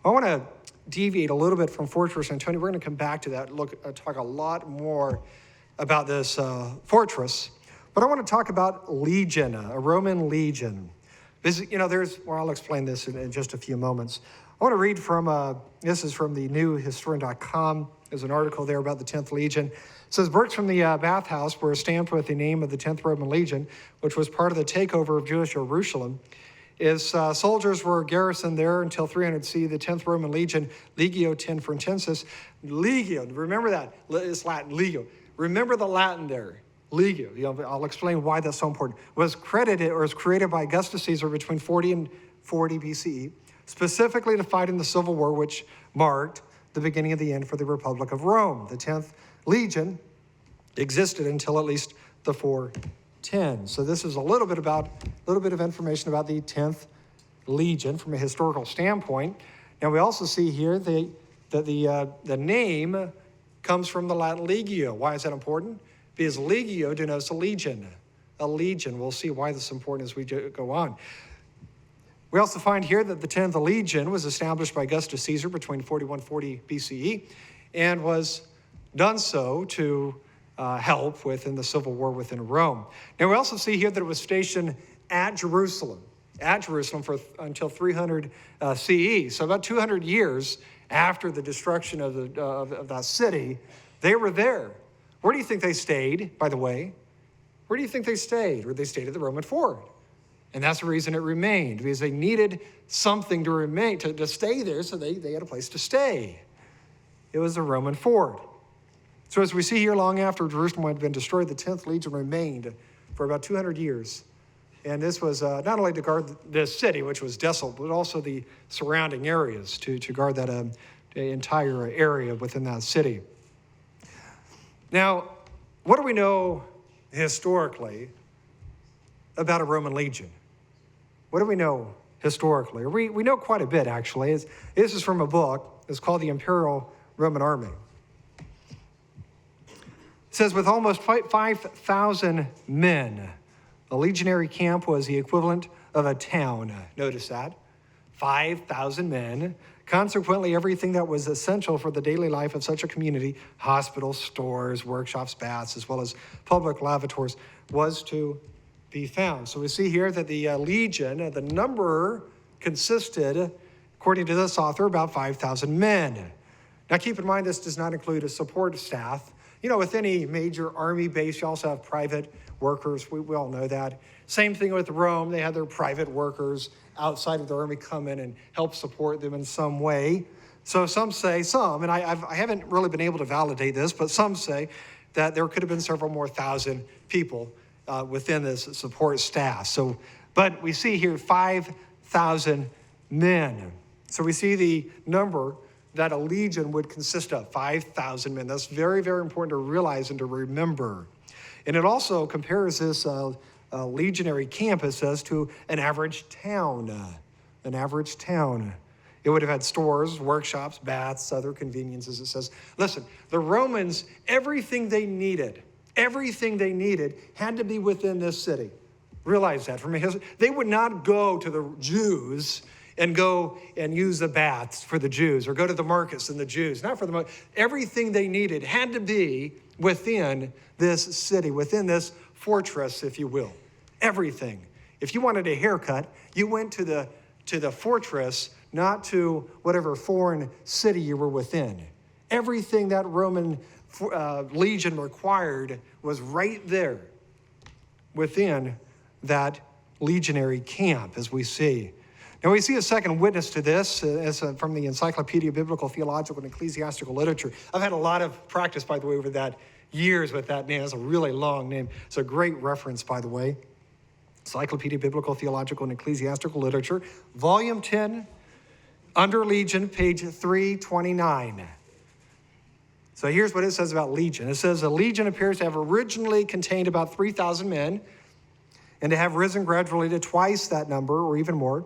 I want to deviate a little bit from Fortress Antonia. We're going to come back to that, talk a lot more about this fortress. But I want to talk about legion, a Roman legion. I'll explain this in just a few moments. I want to read from, this is from the newhistorian.com. There's an article there about the 10th Legion. It says, bricks from the bathhouse were stamped with the name of the 10th Roman Legion, which was part of the takeover of Jewish Jerusalem. Soldiers were garrisoned there until 300 CE, the 10th Roman Legion, Legio Tenfrontensis. Legio, remember that, it's Latin, Legio. Remember the Latin there. Legio, I'll explain why that's so important, was created by Augustus Caesar between 40 and 40 BCE, specifically to fight in the Civil War, which marked the beginning of the end for the Republic of Rome. The 10th Legion existed until at least the 410. So this is a little bit of information about the 10th Legion from a historical standpoint. Now we also see here that the name comes from the Latin legio. Why is that important? Because legio denotes a legion. A legion. We'll see why this is important as we go on. We also find here that the 10th Legion was established by Augustus Caesar between 41-40 BCE and was done so to help within the civil war within Rome. Now we also see here that it was stationed at Jerusalem until 300 CE. So about 200 years after the destruction of that city, they were there. Where do you think they stayed, by the way? Where do you think they stayed? Or they stayed at the Roman fort. And that's the reason it remained, because they needed something to remain, to stay there, so they had a place to stay. It was a Roman fort. So as we see here, long after Jerusalem had been destroyed, the 10th Legion remained for about 200 years And this was not only to guard this city, which was desolate, but also the surrounding areas to guard that entire area within that city. Now, what do we know historically about a Roman legion? What do we know historically? We know quite a bit, actually. This is from a book. It's called The Imperial Roman Army. It says, with almost 5,000 men, a legionary camp was the equivalent of a town. Notice that. 5,000 men. Consequently, everything that was essential for the daily life of such a community, hospitals, stores, workshops, baths, as well as public lavatories, was to be found. So we see here that the legion, the number consisted, according to this author, about 5,000 men. Now keep in mind, this does not include a support staff. You know, with any major army base, you also have private workers. We all know that. Same thing with Rome. They had their private workers outside of the army come in and help support them in some way. So some say, and I haven't really been able to validate this, but some say that there could have been several more thousand people within this support staff. But we see here 5,000 men. So we see the number that a legion would consist of, 5,000 men. That's very, very important to realize and to remember. And it also compares this legionary camp, it says, to an average town. An average town. It would have had stores, workshops, baths, other conveniences. It says, listen, the Romans, everything they needed had to be within this city. Realize that. They would not go to the Jews and go and use the baths for the Jews, or go to the markets and the Jews. Not for the most. Everything they needed had to be within this city, within this fortress, if you will. Everything. If you wanted a haircut, you went to the fortress, not to whatever foreign city you were within. Everything that Roman legion required was right there within that legionary camp, as we see. Now, we see a second witness to this from the Encyclopedia of Biblical, Theological, and Ecclesiastical Literature. I've had a lot of practice, by the way, over that years with that name. It's a really long name. It's a great reference, by the way. Encyclopedia of Biblical, Theological, and Ecclesiastical Literature, Volume 10, under Legion, page 329. So here's what it says about legion. It says, a legion appears to have originally contained about 3,000 men, and to have risen gradually to twice that number, or even more.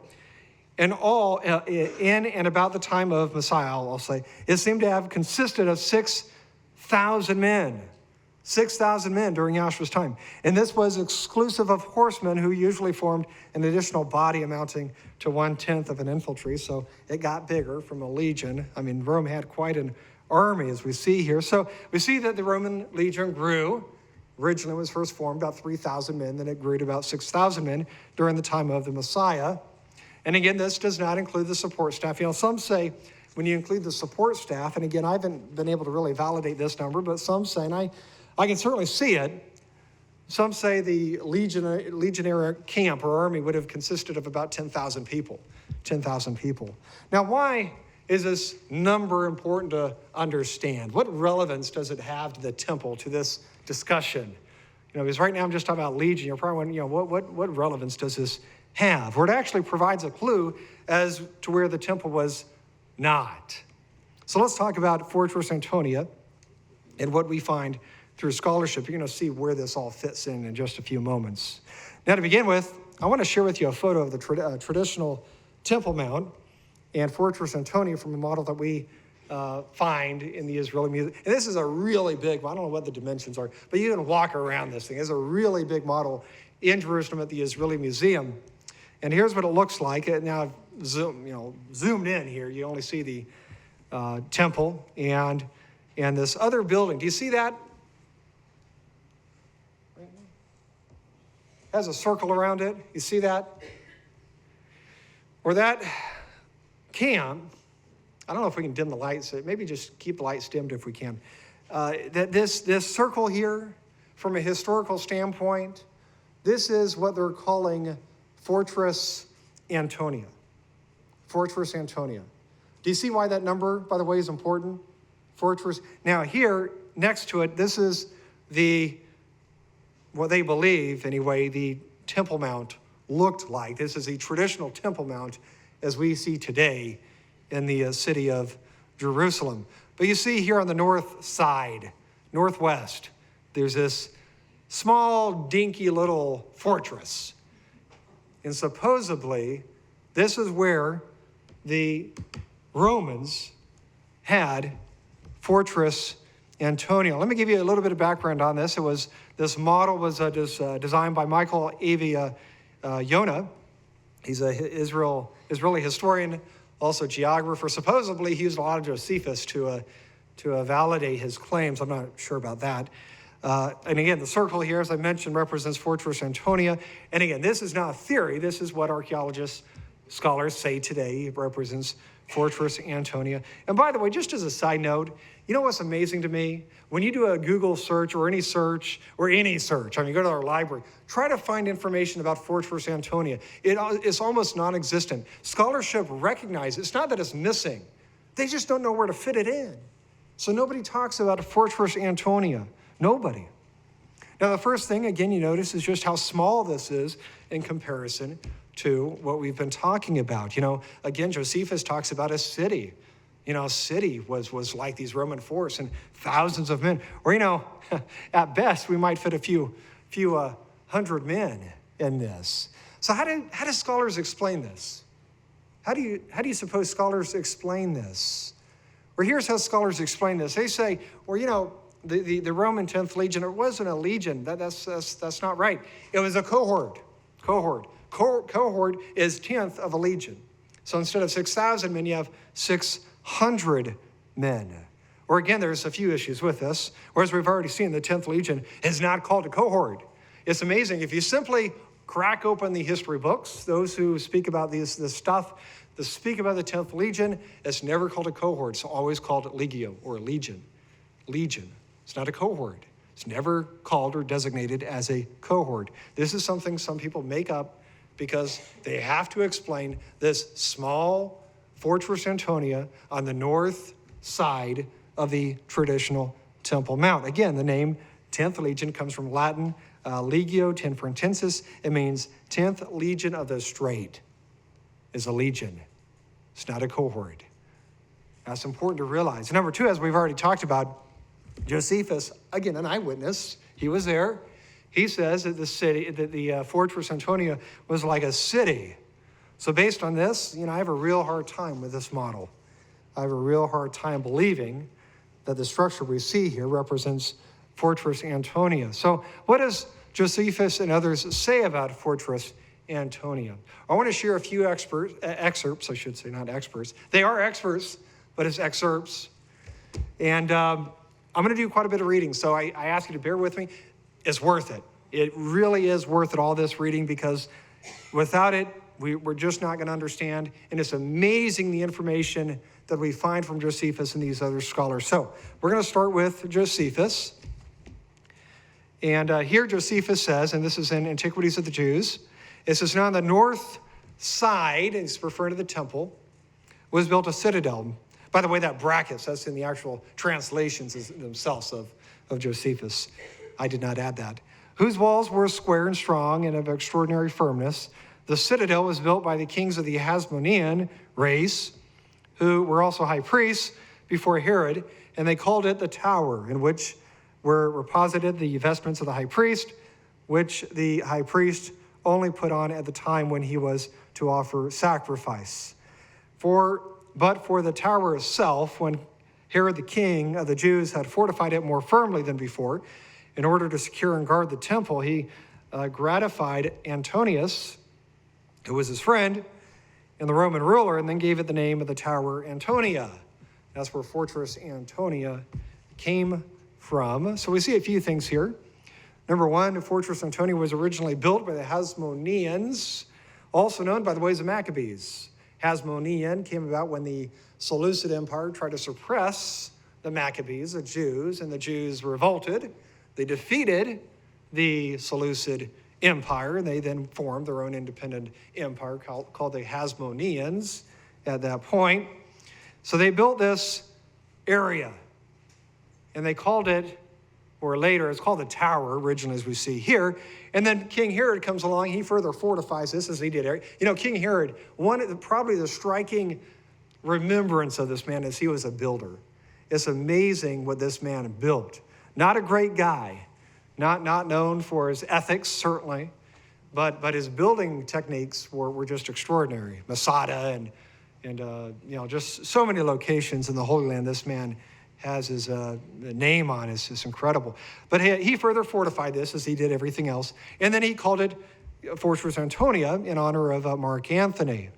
And all, in and about the time of Messiah, I'll say, it seemed to have consisted of 6,000 men. 6,000 men during Yahshua's time. And this was exclusive of horsemen, who usually formed an additional body amounting to 1/10 of an infantry. So it got bigger from a legion. I mean, Rome had quite an army, as we see here. So we see that the Roman legion grew. Originally, it was first formed about 3,000 men. Then it grew to about 6,000 men during the time of the Messiah. And again, this does not include the support staff. You know, some say when you include the support staff, and again, I haven't been able to really validate this number, but some say, and I can certainly see it, some say the legionary camp or army would have consisted of about 10,000 people. 10,000 people. Now, why is this number important to understand? What relevance does it have to the temple, to this discussion? You know, because right now I'm just talking about legion. You're probably wondering, you know, what relevance does this have? Or it actually provides a clue as to where the temple was not. So let's talk about Fortress Antonia and what we find through scholarship. You're going to see where this all fits in just a few moments. Now, to begin with, I want to share with you a photo of the traditional Temple Mount and Fortress Antonia from a model that we find in the Israeli Museum. And this is a really big one. I don't know what the dimensions are, but you can walk around this thing. It's a really big model in Jerusalem at the Israeli Museum. And here's what it looks like. Now, I've zoomed in here. You only see the temple and this other building. Do you see that? It has a circle around it. You see that? Or that camp, I don't know if we can dim the lights. Maybe just keep the lights dimmed if we can. This circle here, from a historical standpoint, this is what they're calling Fortress Antonia. Fortress Antonia. Do you see why that number, by the way, is important? Fortress. Now here, next to it, this is what they believe, anyway, the Temple Mount looked like. This is a traditional Temple Mount as we see today in the city of Jerusalem. But you see here on the north side, northwest, there's this small, dinky little fortress. And supposedly, this is where the Romans had Fortress Antonia. Let me give you a little bit of background on this. This model was designed by Michael Avi Yonah. He's an Israeli historian, also geographer. Supposedly, he used a lot of Josephus to validate his claims. I'm not sure about that. And again, the circle here, as I mentioned, represents Fortress Antonia. And again, this is not a theory. This is what archaeologists, scholars say today. It represents Fortress Antonia. And by the way, just as a side note, you know what's amazing to me? When you do a Google search, I mean, you go to our library, try to find information about Fortress Antonia. It's almost non-existent. Scholarship recognizes, it's not that it's missing. They just don't know where to fit it in. So nobody talks about Fortress Antonia. Nobody. Now, the first thing, again, you notice is just how small this is in comparison to what we've been talking about. Again, Josephus talks about a city. A city was like these Roman forts and thousands of men. Or, at best, we might fit a few hundred men in this. So how do scholars explain this? How do you suppose scholars explain this? Or here's how scholars explain this. They say, well, the Roman 10th Legion, it wasn't a legion. That's not right. It was a cohort. Cohort is 10th of a legion. So instead of 6,000 men, you have 600 men. Or again, there's a few issues with this. Whereas we've already seen, the 10th Legion is not called a cohort. It's amazing. If you simply crack open the history books, those who speak about this stuff, that speak about the 10th Legion, it's never called a cohort. It's always called legio or legion. Legion. It's not a cohort. It's never called or designated as a cohort. This is something some people make up because they have to explain this small Fortress Antonia on the north side of the traditional Temple Mount. Again, the name 10th Legion comes from Latin, legio tenfrentensis. It means 10th Legion of the Strait is a legion. It's not a cohort. That's important to realize. Number two, as we've already talked about, Josephus, again, an eyewitness, he was there. He says that the Fortress Antonia was like a city. So based on this, I have a real hard time with this model. I have a real hard time believing that the structure we see here represents Fortress Antonia. So what does Josephus and others say about Fortress Antonia? I want to share a few excerpts, I should say, not experts. They are experts, but it's excerpts. And I'm going to do quite a bit of reading, so I ask you to bear with me. It's worth it. It really is worth it, all this reading, because without it, we're just not going to understand. And it's amazing the information that we find from Josephus and these other scholars. So we're going to start with Josephus. And here Josephus says, and this is in Antiquities of the Jews, it says, now on the north side, and he's referring to the temple, was built a citadel. By the way, that brackets, that's in the actual translations themselves of Josephus. I did not add that. Whose walls were square and strong and of extraordinary firmness. The citadel was built by the kings of the Hasmonean race, who were also high priests before Herod, and they called it the tower, in which were reposited the vestments of the high priest, which the high priest only put on at the time when he was to offer sacrifice. But for the tower itself, when Herod the king of the Jews had fortified it more firmly than before, in order to secure and guard the temple, he gratified Antonius, who was his friend, and the Roman ruler, and then gave it the name of the tower Antonia. That's where Fortress Antonia came from. So we see a few things here. Number one, Fortress Antonia was originally built by the Hasmoneans, also known by the ways of Maccabees. Hasmonean came about when the Seleucid Empire tried to suppress the Maccabees, the Jews, and the Jews revolted. They defeated the Seleucid Empire, and they then formed their own independent empire called the Hasmoneans at that point. So they built this area, and they called it, or later. It's called the tower originally, as we see here. And then King Herod comes along. He further fortifies this as he did. King Herod, probably the striking remembrance of this man is he was a builder. It's amazing what this man built. Not a great guy, not known for his ethics, certainly, but his building techniques were just extraordinary. Masada and just so many locations in the Holy Land this man has his name on. It's incredible. But he further fortified this as he did everything else. And then he called it Fortress Antonia in honor of Mark Antony.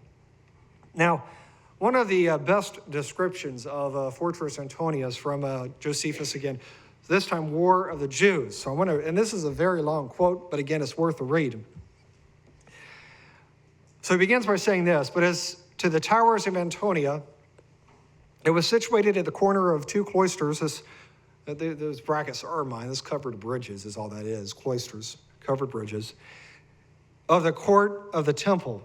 Now, one of the best descriptions of Fortress Antonia is from Josephus again, this time War of the Jews. So and this is a very long quote, but again, it's worth a read. So he begins by saying this, but as to the towers of Antonia, it was situated at the corner of two cloisters. Those brackets are mine. This covered bridges is all that is, cloisters, covered bridges, of the court of the temple,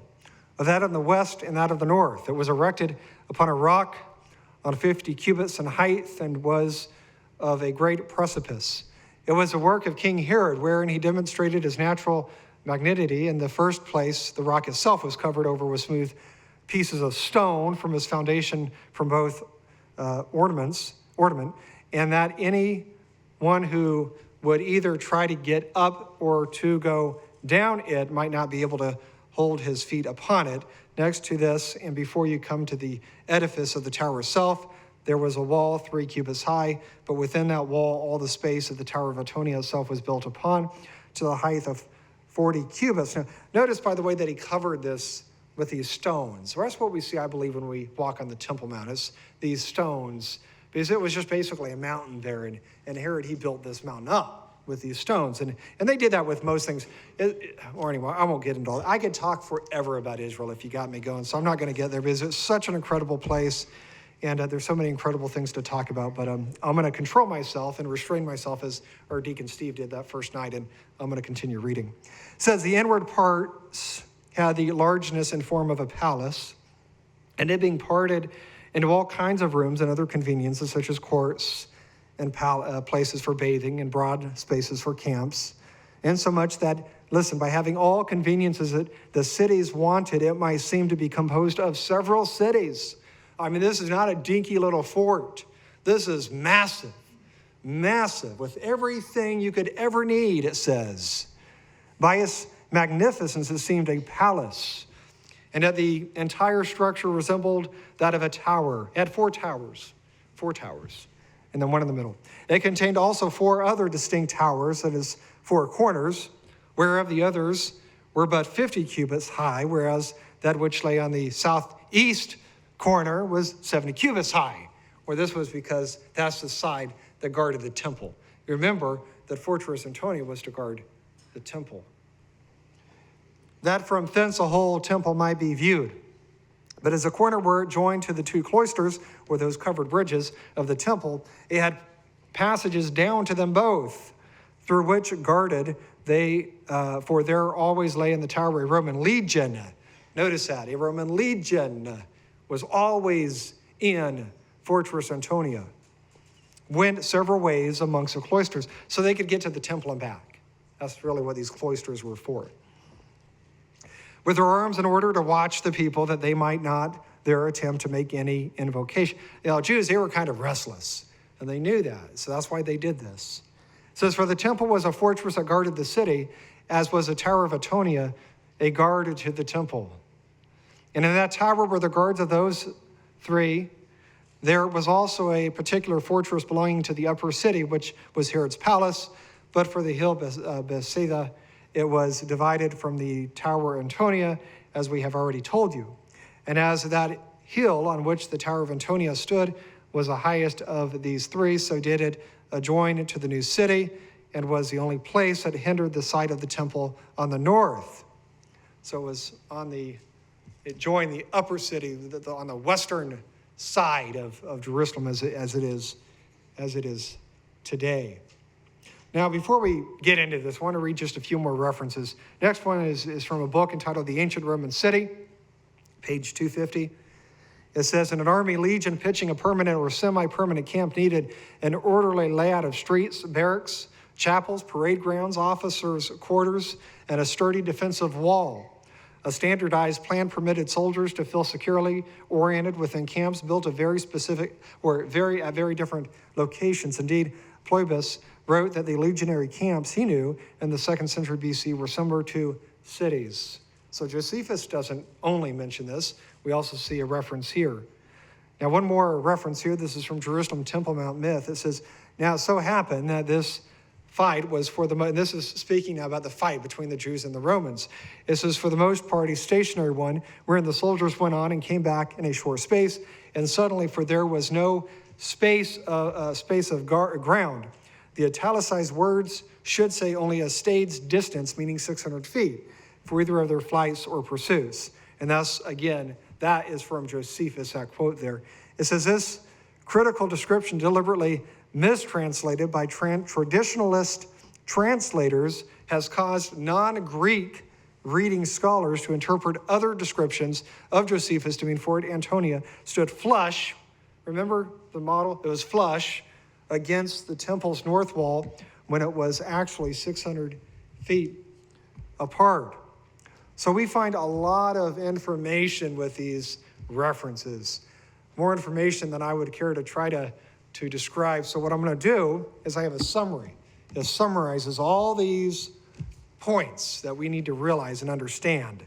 of that of the west and that of the north. It was erected upon a rock on 50 cubits in height and was of a great precipice. It was the work of King Herod, wherein he demonstrated his natural magnanimity. In the first place, the rock itself was covered over with smooth pieces of stone from its foundation from both ornament, and that any one who would either try to get up or to go down it might not be able to hold his feet upon it. Next to this, and before you come to the edifice of the tower itself, there was a wall 3 cubits high, but within that wall all the space of the tower of Antonia itself was built upon to the height of 40 cubits. Now, notice, by the way, that he covered this with these stones. That's what we see, I believe, when we walk on the Temple Mount, is these stones, because it was just basically a mountain there, and Herod, he built this mountain up with these stones, and they did that with most things. Or anyway, I won't get into all that. I could talk forever about Israel if you got me going, so I'm not going to get there, because it's such an incredible place, and there's so many incredible things to talk about, but I'm going to control myself and restrain myself as our Deacon Steve did that first night, and I'm going to continue reading. It says, the inward parts had the largeness and form of a palace, and it being parted into all kinds of rooms and other conveniences, such as courts and places for bathing and broad spaces for camps, insomuch that, listen, by having all conveniences that the cities wanted, it might seem to be composed of several cities. I mean, this is not a dinky little fort. This is massive, with everything you could ever need, it says. By its magnificence, it seemed a palace, and that the entire structure resembled that of a tower. It had four towers, and then one in the middle. It contained also 4 other distinct towers, that is, 4 corners, whereof the others were but 50 cubits high, whereas that which lay on the southeast corner was 70 cubits high, where this was because that's the side that guarded the temple. You remember that Fortress Antonia was to guard the temple. That from thence the whole temple might be viewed. But as the corner were joined to the 2 cloisters, or those covered bridges of the temple, it had passages down to them both, through which guarded they, for there always lay in the tower a Roman legion. Notice that, a Roman legion was always in Fortress Antonia. Went several ways amongst the cloisters, so they could get to the temple and back. That's really what these cloisters were for. With their arms in order to watch the people, that they might not there attempt to make any invocation. Jews, they were kind of restless, and they knew that, so that's why they did this. It says, for the temple was a fortress that guarded the city, as was the tower of Antonia, a guard to the temple. And in that tower were the guards of those 3. There was also a particular fortress belonging to the upper city, which was Herod's palace, but for the hill Bethsaida, it was divided from the tower Antonia, as we have already told you. And as that hill on which the tower of Antonia stood was the highest of these 3, so did it adjoin to the new city, and was the only place that hindered the sight of the temple on the north. So it was it joined the upper city on the western side of Jerusalem as it is today. Now, before we get into this, I want to read just a few more references. Next one is from a book entitled The Ancient Roman City, page 250. It says, in an army legion, pitching a permanent or semi-permanent camp needed an orderly layout of streets, barracks, chapels, parade grounds, officers' quarters, and a sturdy defensive wall. A standardized plan permitted soldiers to feel securely oriented within camps built at very specific or at very different locations. Indeed, Ploebus wrote that the legionary camps he knew in the 2nd century BC were similar to cities. So Josephus doesn't only mention this. We also see a reference here. Now, one more reference here. This is from Jerusalem Temple Mount myth. It says, now it so happened that this fight was this is speaking now about the fight between the Jews and the Romans. It says, for the most part, a stationary one, wherein the soldiers went on and came back in a short space, and suddenly, for there was no space of ground. The italicized words should say only a stade's distance, meaning 600 feet, for either of their flights or pursuits. And thus, again, that is from Josephus, that quote there. It says, this critical description deliberately mistranslated by traditionalist translators has caused non-Greek reading scholars to interpret other descriptions of Josephus to mean Fort Antonia stood flush. Remember the model? It was flush against the temple's north wall when it was actually 600 feet apart. So we find a lot of information with these references, more information than I would care to try to describe. So what I'm going to do is I have a summary. It summarizes all these points that we need to realize and understand.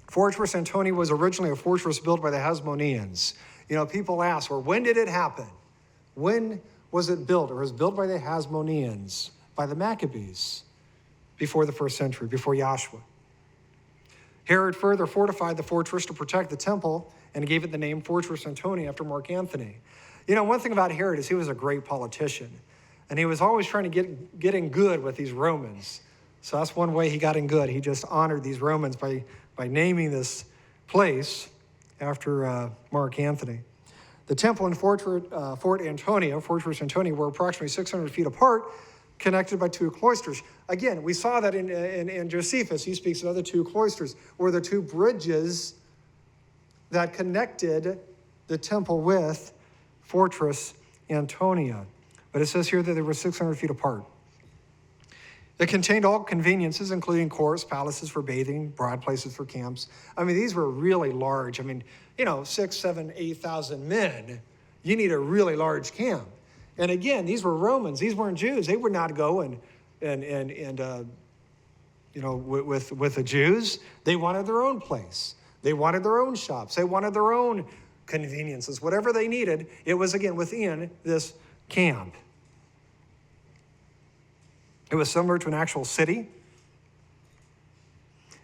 Fortress Antonia was originally a fortress built by the Hasmoneans. You know, people ask, well, when did it happen? When was it built? Or was it built by the Hasmoneans, by the Maccabees, before the 1st century, before Joshua? Herod further fortified the fortress to protect the temple and gave it the name Fortress Antonia after Mark Antony. You know, one thing about Herod is he was a great politician, and he was always trying to get in good with these Romans. So that's one way he got in good. He just honored these Romans by naming this place after Mark Antony. The temple and Fort Antonia, Fortress Antonia, were approximately 600 feet apart, connected by 2 cloisters. Again, we saw that in Josephus. He speaks of the 2 cloisters, or the 2 bridges that connected the temple with Fortress Antonia. But it says here that they were 600 feet apart. It contained all conveniences, including courts, palaces for bathing, broad places for camps. I mean, these were really large. I mean, 6,000, 7,000, 8,000 men. You need a really large camp. And again, these were Romans. These weren't Jews. They would not go with the Jews. They wanted their own place. They wanted their own shops. They wanted their own conveniences. Whatever they needed, it was, again, within this camp. It was similar to an actual city.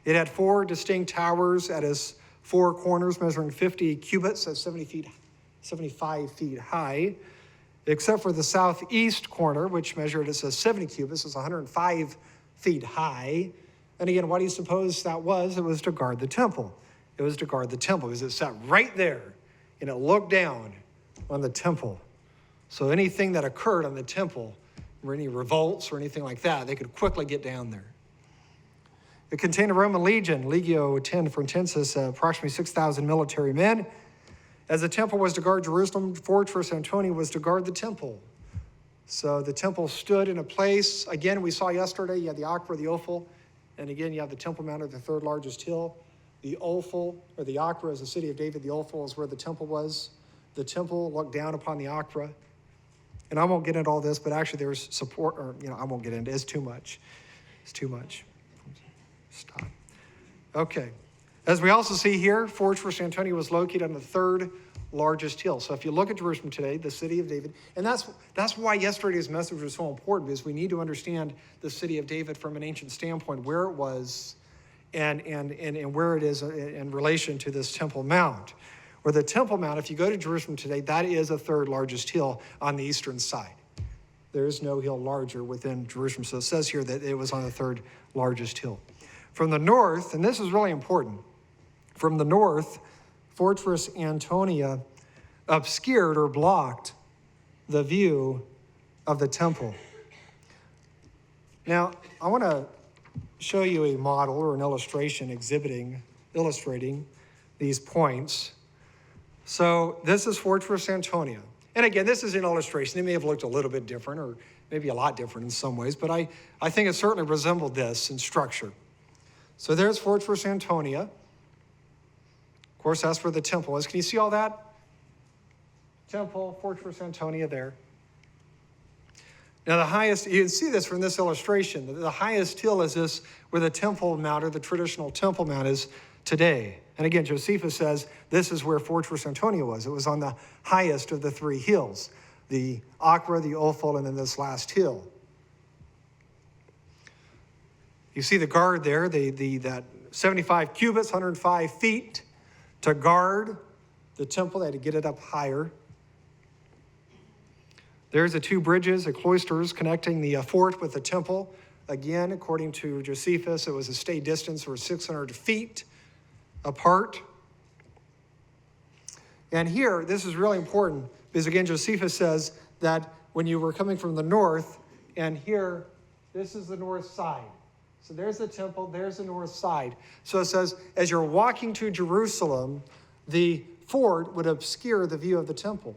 It had 4 distinct towers at its 4 corners, measuring 50 cubits, that's 75 feet high, except for the southeast corner, which measured, it says 70 cubits, it's 105 feet high. And again, what do you suppose that was? It was to guard the temple. It was to guard the temple because it sat right there and it looked down on the temple. So anything that occurred on the temple, or any revolts or anything like that, they could quickly get down there. It contained a Roman legion, Legio Tenensis, approximately 6,000 military men. As the temple was to guard Jerusalem, Fortress Antonia was to guard the temple. So the temple stood in a place. Again, we saw yesterday, you had the Akra, the Ophel, and again, you have the Temple Mount, the 3rd largest hill. The Ophel, or the Akra, is the city of David. The Ophel is where the temple was. The temple looked down upon the Akra. And I won't get into all this, but actually there's support, or, I won't get into it. It's too much. It's too much. Stop. Okay. As we also see here, Fortress Antonia was located on the 3rd largest hill. So if you look at Jerusalem today, the city of David, and that's why yesterday's message was so important, because we need to understand the city of David from an ancient standpoint, where it was and where it is in relation to this Temple Mount. Or the Temple Mount, if you go to Jerusalem today, that is the 3rd largest hill on the eastern side. There is no hill larger within Jerusalem. So it says here that it was on the 3rd largest hill. From the north, and this is really important, from the north, Fortress Antonia obscured or blocked the view of the temple. Now, I want to show you a model or an illustration illustrating these points. So this is Fortress Antonia. And again, this is an illustration. It may have looked a little bit different, or maybe a lot different in some ways, but I think it certainly resembled this in structure. So there's Fortress Antonia. Of course, that's where the temple is. Can you see all that? Temple, Fortress Antonia there. Now the highest, you can see this from this illustration, the highest hill is this where the Temple Mount, or the traditional Temple Mount, is today. And again, Josephus says this is where Fortress Antonia was. It was on the highest of the three hills, the Akra, the Ophel, and then this last hill. You see the guard there, that 75 cubits, 105 feet to guard the temple. They had to get it up higher. There's the two bridges, the cloisters connecting the fort with the temple. Again, according to Josephus, it was a stay distance of 600 feet apart. And here, this is really important, because again, Josephus says that when you were coming from the north, and here, this is the north side. So there's the temple, there's the north side. So it says, as you're walking to Jerusalem, the fort would obscure the view of the temple.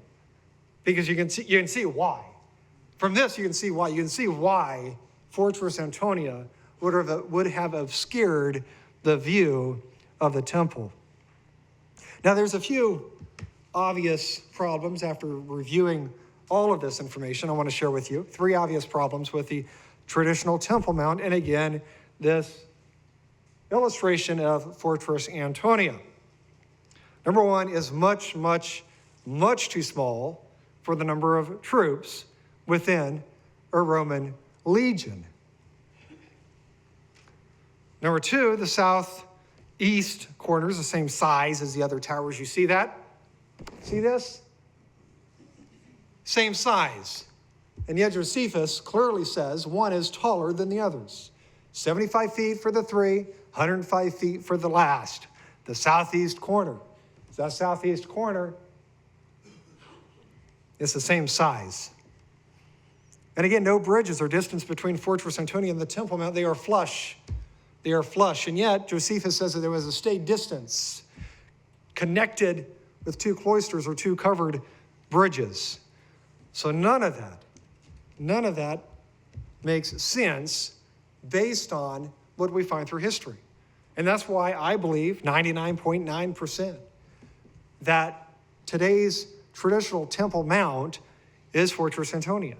Because you can see why. From this, you can see why. You can see why Fortress Antonia would have obscured the view of the temple. Now, there's a few obvious problems after reviewing all of this information I want to share with you. 3 obvious problems with the traditional Temple Mount, and again, this illustration of Fortress Antonia. Number 1 is much, much, much too small for the number of troops within a Roman legion. Number 2, the southeast corner is the same size as the other towers. You see that? See this? Same size. And yet Josephus clearly says one is taller than the others. 75 feet for the 3, 105 feet for the last, the southeast corner. That southeast corner, it's the same size. And again, no bridges or distance between Fortress Antonia and the Temple Mount. They are flush. They are flush. And yet, Josephus says that there was a stay distance connected with 2 cloisters or 2 covered bridges. So none of that makes sense based on what we find through history. And that's why I believe 99.9% that today's traditional Temple Mount is Fortress Antonia.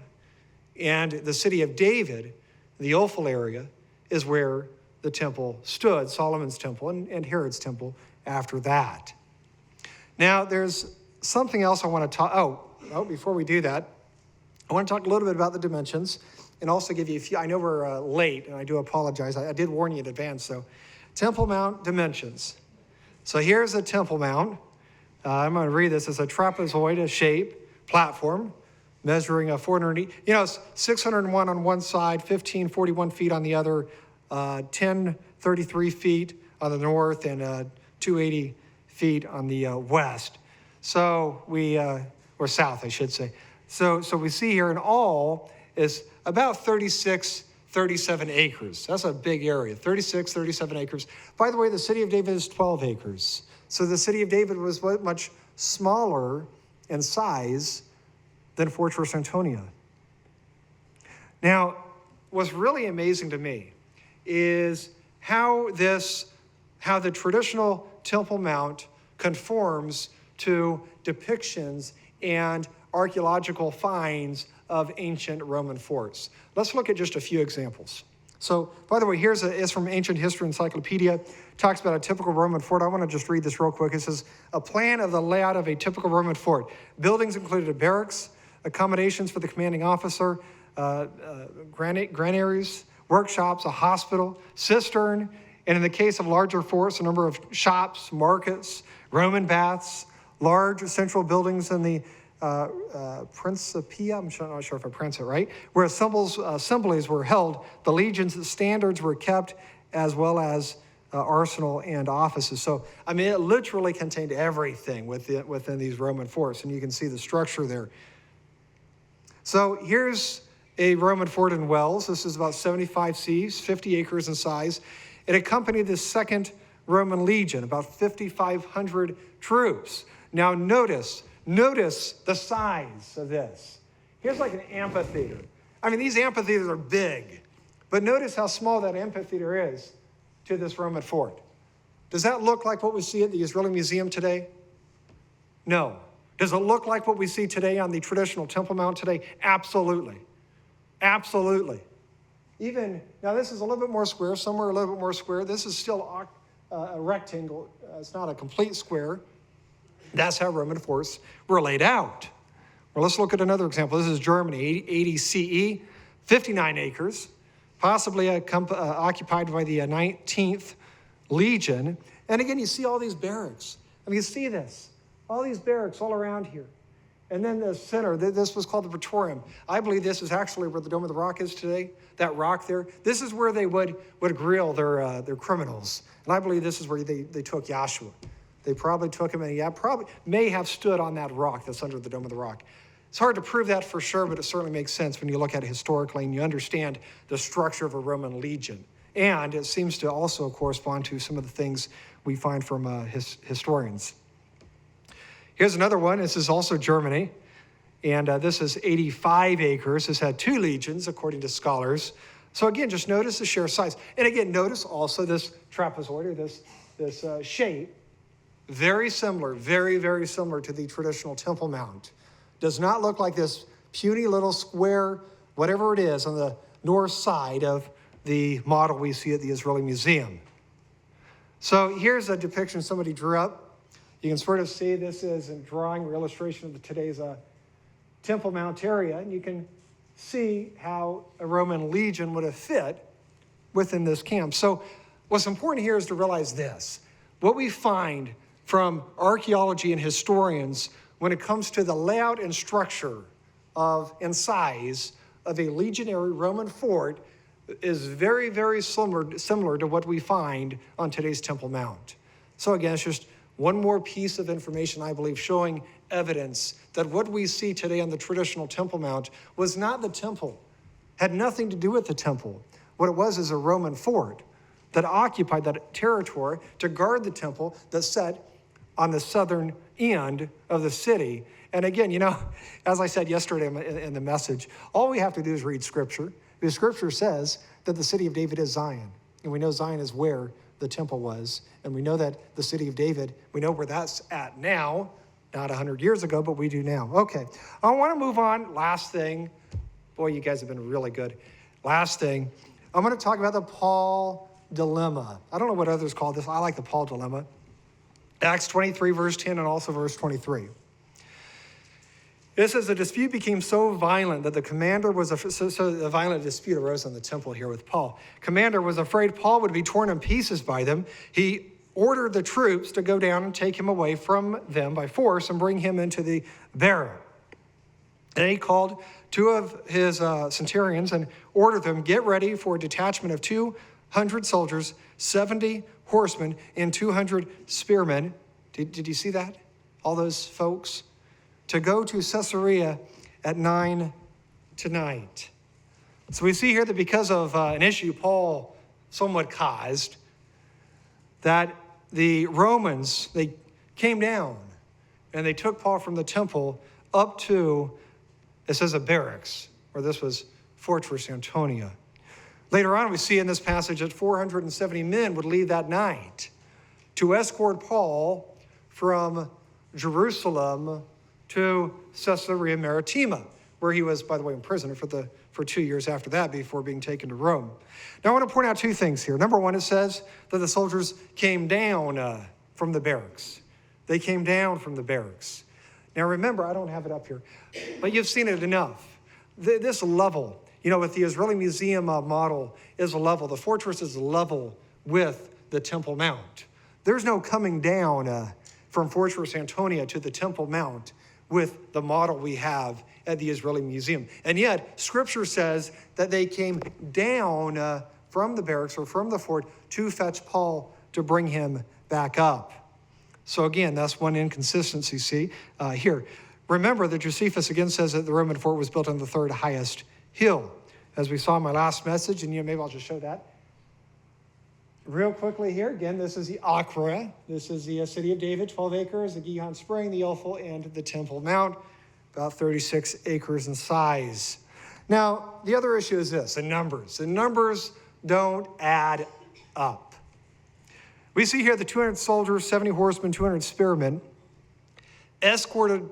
And the city of David, the Ophel area, is where the temple stood, Solomon's temple and Herod's temple after that. Now, there's something else I want to talk, before we do that, I want to talk a little bit about the dimensions and also give you a few, I know we're late and I do apologize. I did warn you in advance, so Temple Mount dimensions. So here's a Temple Mount. I'm going to read this as a trapezoid shape platform measuring 480, it's 601 on one side, 1541 feet on the other, 1033 feet on the north, and 280 feet on the west. So or south, I should say. So we see here in all is about 37 acres. That's a big area, 37 acres. By the way, the city of David is 12 acres. So the city of David was much smaller in size than Fortress Antonia. Now, what's really amazing to me is how the traditional Temple Mount conforms to depictions and archaeological finds of ancient Roman forts. Let's look at just a few examples. So, by the way, it's from Ancient History Encyclopedia. It talks about a typical Roman fort. I want to just read this real quick. It says, a plan of the layout of a typical Roman fort. Buildings included barracks, accommodations for the commanding officer, granaries, workshops, a hospital, cistern, and in the case of larger forts, a number of shops, markets, Roman baths, large central buildings in the Principia, I'm not sure if I pronounce it right, where assemblies were held, the legions' standards were kept, as well as arsenal and offices. So, it literally contained everything within these Roman forts, and you can see the structure there. So here's a Roman fort in Wells. This is about 75 seas, 50 acres in size. It accompanied the second Roman legion, about 5,500 troops. Now notice the size of this. Here's like an amphitheater. I mean, these amphitheaters are big, but notice how small that amphitheater is to this Roman fort. Does that look like what we see at the Israeli Museum today? No. Does it look like what we see today on the traditional Temple Mount today? Absolutely. Absolutely. Even, now this is a little bit more square, somewhere a little bit more square. This is still a rectangle. It's not a complete square. That's how Roman forts were laid out. Well, let's look at another example. This is Germany, 80 CE, 59 acres, possibly occupied by the 19th Legion. And again, you see all these barracks. I mean, you see this, all these barracks all around here. And then the center, this was called the Praetorium. I believe this is actually where the Dome of the Rock is today, that rock there. This is where they would grill their criminals. And I believe this is where they took Yahshua. They probably took him, and probably may have stood on that rock that's under the Dome of the Rock. It's hard to prove that for sure, but it certainly makes sense when you look at it historically and you understand the structure of a Roman legion. And it seems to also correspond to some of the things we find from historians. Here's another one. This is also Germany, and this is 85 acres. This had 2 legions, according to scholars. So again, just notice the sheer size. And again, notice also this trapezoid, or this shape, very similar, very, very similar to the traditional Temple Mount. Does not look like this puny little square, whatever it is, on the north side of the model we see at the Israeli Museum. So here's a depiction somebody drew up. You can sort of see this is a drawing or illustration of today's Temple Mount area, and you can see how a Roman legion would have fit within this camp. So what's important here is to realize this. What we find from archaeology and historians when it comes to the layout and structure and size of a legionary Roman fort is very, very similar to what we find on today's Temple Mount. So again, it's just one more piece of information, I believe, showing evidence that what we see today on the traditional Temple Mount was not the temple, had nothing to do with the temple. What it was is a Roman fort that occupied that territory to guard the temple that sat on the southern end of the city. And again, as I said yesterday in the message, all we have to do is read Scripture. The Scripture says that the city of David is Zion. And we know Zion is where the temple was. And we know that the city of David, we know where that's at now, not 100 years ago, but we do now. Okay, I want to move on. Last thing. Boy, you guys have been really good. Last thing. I'm going to talk about the Paul dilemma. I don't know what others call this. I like the Paul dilemma. Acts 23, verse 10, and also verse 23. It says, the dispute became so violent that the commander was, so a violent dispute arose in the temple here with Paul. Commander was afraid Paul would be torn in pieces by them. He ordered the troops to go down and take him away from them by force and bring him into the barrack. And he called 2 of his centurions and ordered them, get ready for a detachment of 200 soldiers, 70 horsemen, and 200 spearmen. Did you see that? All those folks? To go to Caesarea at 9 tonight. So we see here that because of an issue Paul somewhat caused, that the Romans, they came down and they took Paul from the temple up to, it says, a barracks, or this was Fortress Antonia. Later on, we see in this passage that 470 men would leave that night to escort Paul from Jerusalem to Caesarea Maritima, where he was, by the way, imprisoned for 2 years after that before being taken to Rome. Now, I want to point out 2 things here. Number 1, it says that the soldiers came down from the barracks. They came down from the barracks. Now, remember, I don't have it up here, but you've seen it enough. This level, with the Israeli Museum model, is a level. The fortress is level with the Temple Mount. There's no coming down from Fortress Antonia to the Temple Mount with the model we have at the Israeli Museum. And yet, Scripture says that they came down from the barracks or from the fort to fetch Paul to bring him back up. So again, that's one inconsistency, see, here. Remember that Josephus again says that the Roman fort was built on the 3rd highest hill. As we saw in my last message, and maybe I'll just show that. real quickly here, again, this is the Akra. This is the city of David, 12 acres, the Gihon Spring, the Ophel, and the Temple Mount, about 36 acres in size. Now, the other issue is this, the numbers. The numbers don't add up. We see here the 200 soldiers, 70 horsemen, 200 spearmen escorted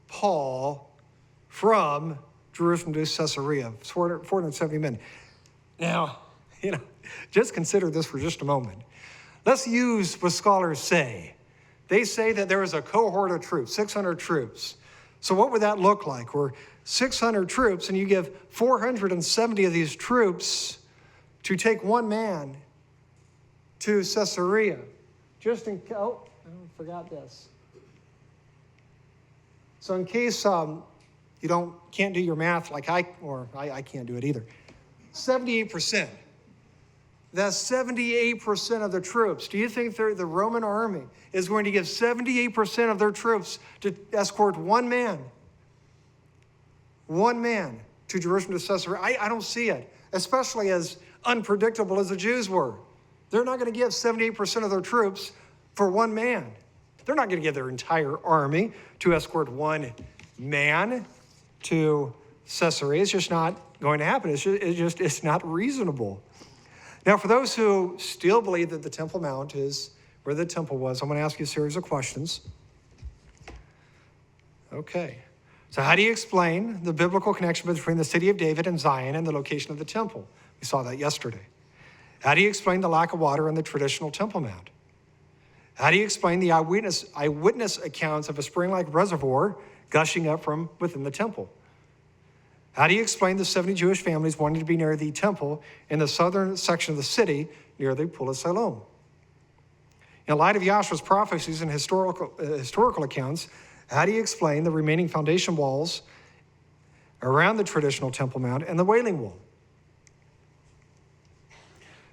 Paul from Jerusalem to Caesarea, 470 men. Now, just consider this for just a moment. Let's use what scholars say. They say that there was a cohort of troops, 600 troops. So what would that look like? We're 600 troops, and you give 470 of these troops to take one man to Caesarea. I forgot this. So in case you can't do your math like I can't do it either. 78%. That's 78% of the troops. Do you think the Roman army is going to give 78% of their troops to escort one man to Jerusalem to Caesarea? I don't see it, especially as unpredictable as the Jews were. They're not going to give 78% of their troops for one man. They're not going to give their entire army to escort one man to Caesarea. It's just not going to happen. It's not reasonable. Now, for those who still believe that the Temple Mount is where the temple was, I'm going to ask you a series of questions. Okay. So how do you explain the biblical connection between the city of David and Zion and the location of the temple? We saw that yesterday. How do you explain the lack of water in the traditional Temple Mount? How do you explain the eyewitness accounts of a spring-like reservoir gushing up from within the temple? How do you explain the 70 Jewish families wanting to be near the temple in the southern section of the city near the Pool of Siloam? In light of Yahshua's prophecies and historical accounts, how do you explain the remaining foundation walls around the traditional Temple Mount and the Wailing Wall?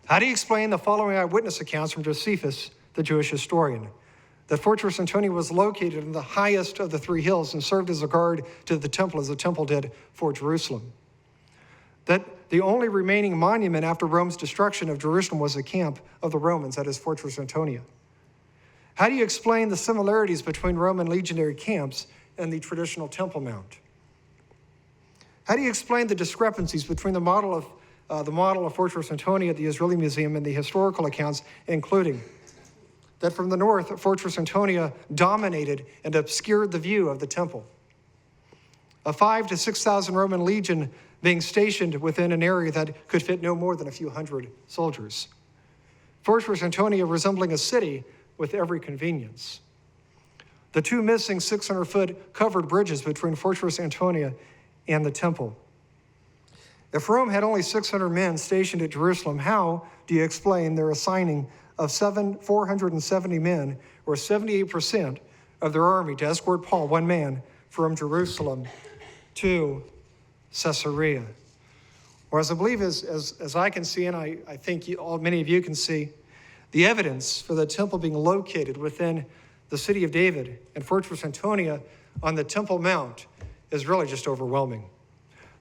How do you explain the following eyewitness accounts from Josephus, the Jewish historian? That Fortress Antonia was located in the highest of the three hills and served as a guard to the temple as the temple did for Jerusalem. That the only remaining monument after Rome's destruction of Jerusalem was the camp of the Romans, that is Fortress Antonia. How do you explain the similarities between Roman legionary camps and the traditional Temple Mount? How do you explain the discrepancies between the model of Fortress Antonia at the Israeli Museum and the historical accounts, including that from the north, Fortress Antonia dominated and obscured the view of the temple? A 5,000 to 6,000 Roman legion being stationed within an area that could fit no more than a few hundred soldiers. Fortress Antonia resembling a city with every convenience. The two missing 600-foot covered bridges between Fortress Antonia and the temple. If Rome had only 600 men stationed at Jerusalem, how do you explain their assigning of 470 men, or 78% of their army, to escort Paul, one man, from Jerusalem to Caesarea? Or as I believe, as I can see, and I think many of you can see, the evidence for the temple being located within the city of David and Fortress Antonia on the Temple Mount is really just overwhelming.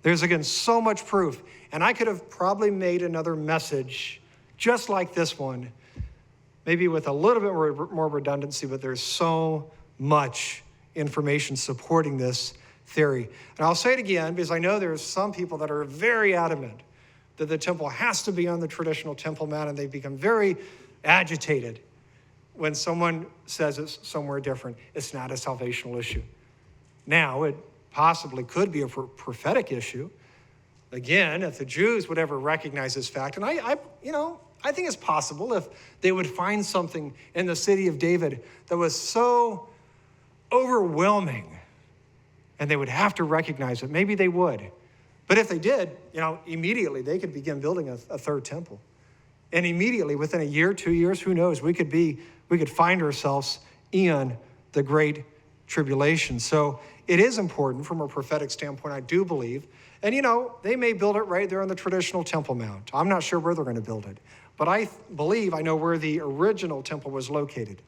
There's, again, so much proof, and I could have probably made another message just like this one, maybe with a little bit more redundancy, but there's so much information supporting this theory. And I'll say it again, because I know there's some people that are very adamant that the temple has to be on the traditional Temple Mount, and they become very agitated when someone says it's somewhere different. It's not a salvational issue. Now, it possibly could be a prophetic issue. Again, if the Jews would ever recognize this fact, and I think it's possible if they would find something in the city of David that was so overwhelming, and they would have to recognize it. Maybe they would. But if they did, immediately they could begin building a third temple. And immediately, within a year, 2 years, who knows, we could find ourselves in the Great Tribulation. So it is important from a prophetic standpoint, I do believe. And they may build it right there on the traditional Temple Mount. I'm not sure where they're going to build it. But I believe I know where the original temple was located.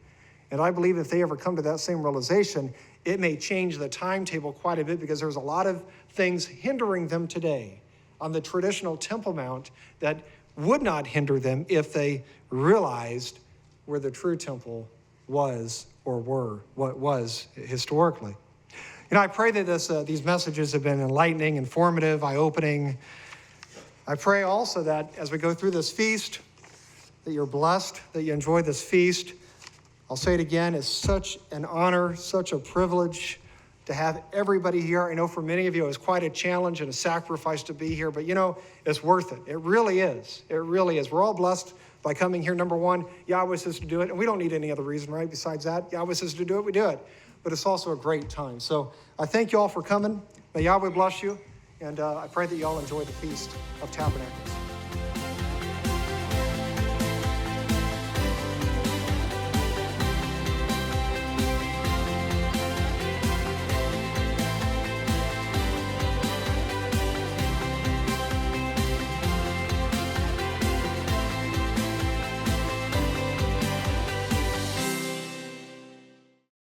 And I believe if they ever come to that same realization, it may change the timetable quite a bit, because there's a lot of things hindering them today on the traditional Temple Mount that would not hinder them if they realized where the true temple was or were, what was historically. I pray that these messages have been enlightening, informative, eye-opening. I pray also that as we go through this feast, that you're blessed, that you enjoy this feast. I'll say it again, it's such an honor, such a privilege to have everybody here. I know for many of you, it's quite a challenge and a sacrifice to be here, but it's worth it. It really is. It really is. We're all blessed by coming here. Number one, Yahweh says to do it, and we don't need any other reason, right? Besides that, Yahweh says to do it, we do it. But it's also a great time. So I thank you all for coming. May Yahweh bless you, and I pray that you all enjoy the Feast of Tabernacles.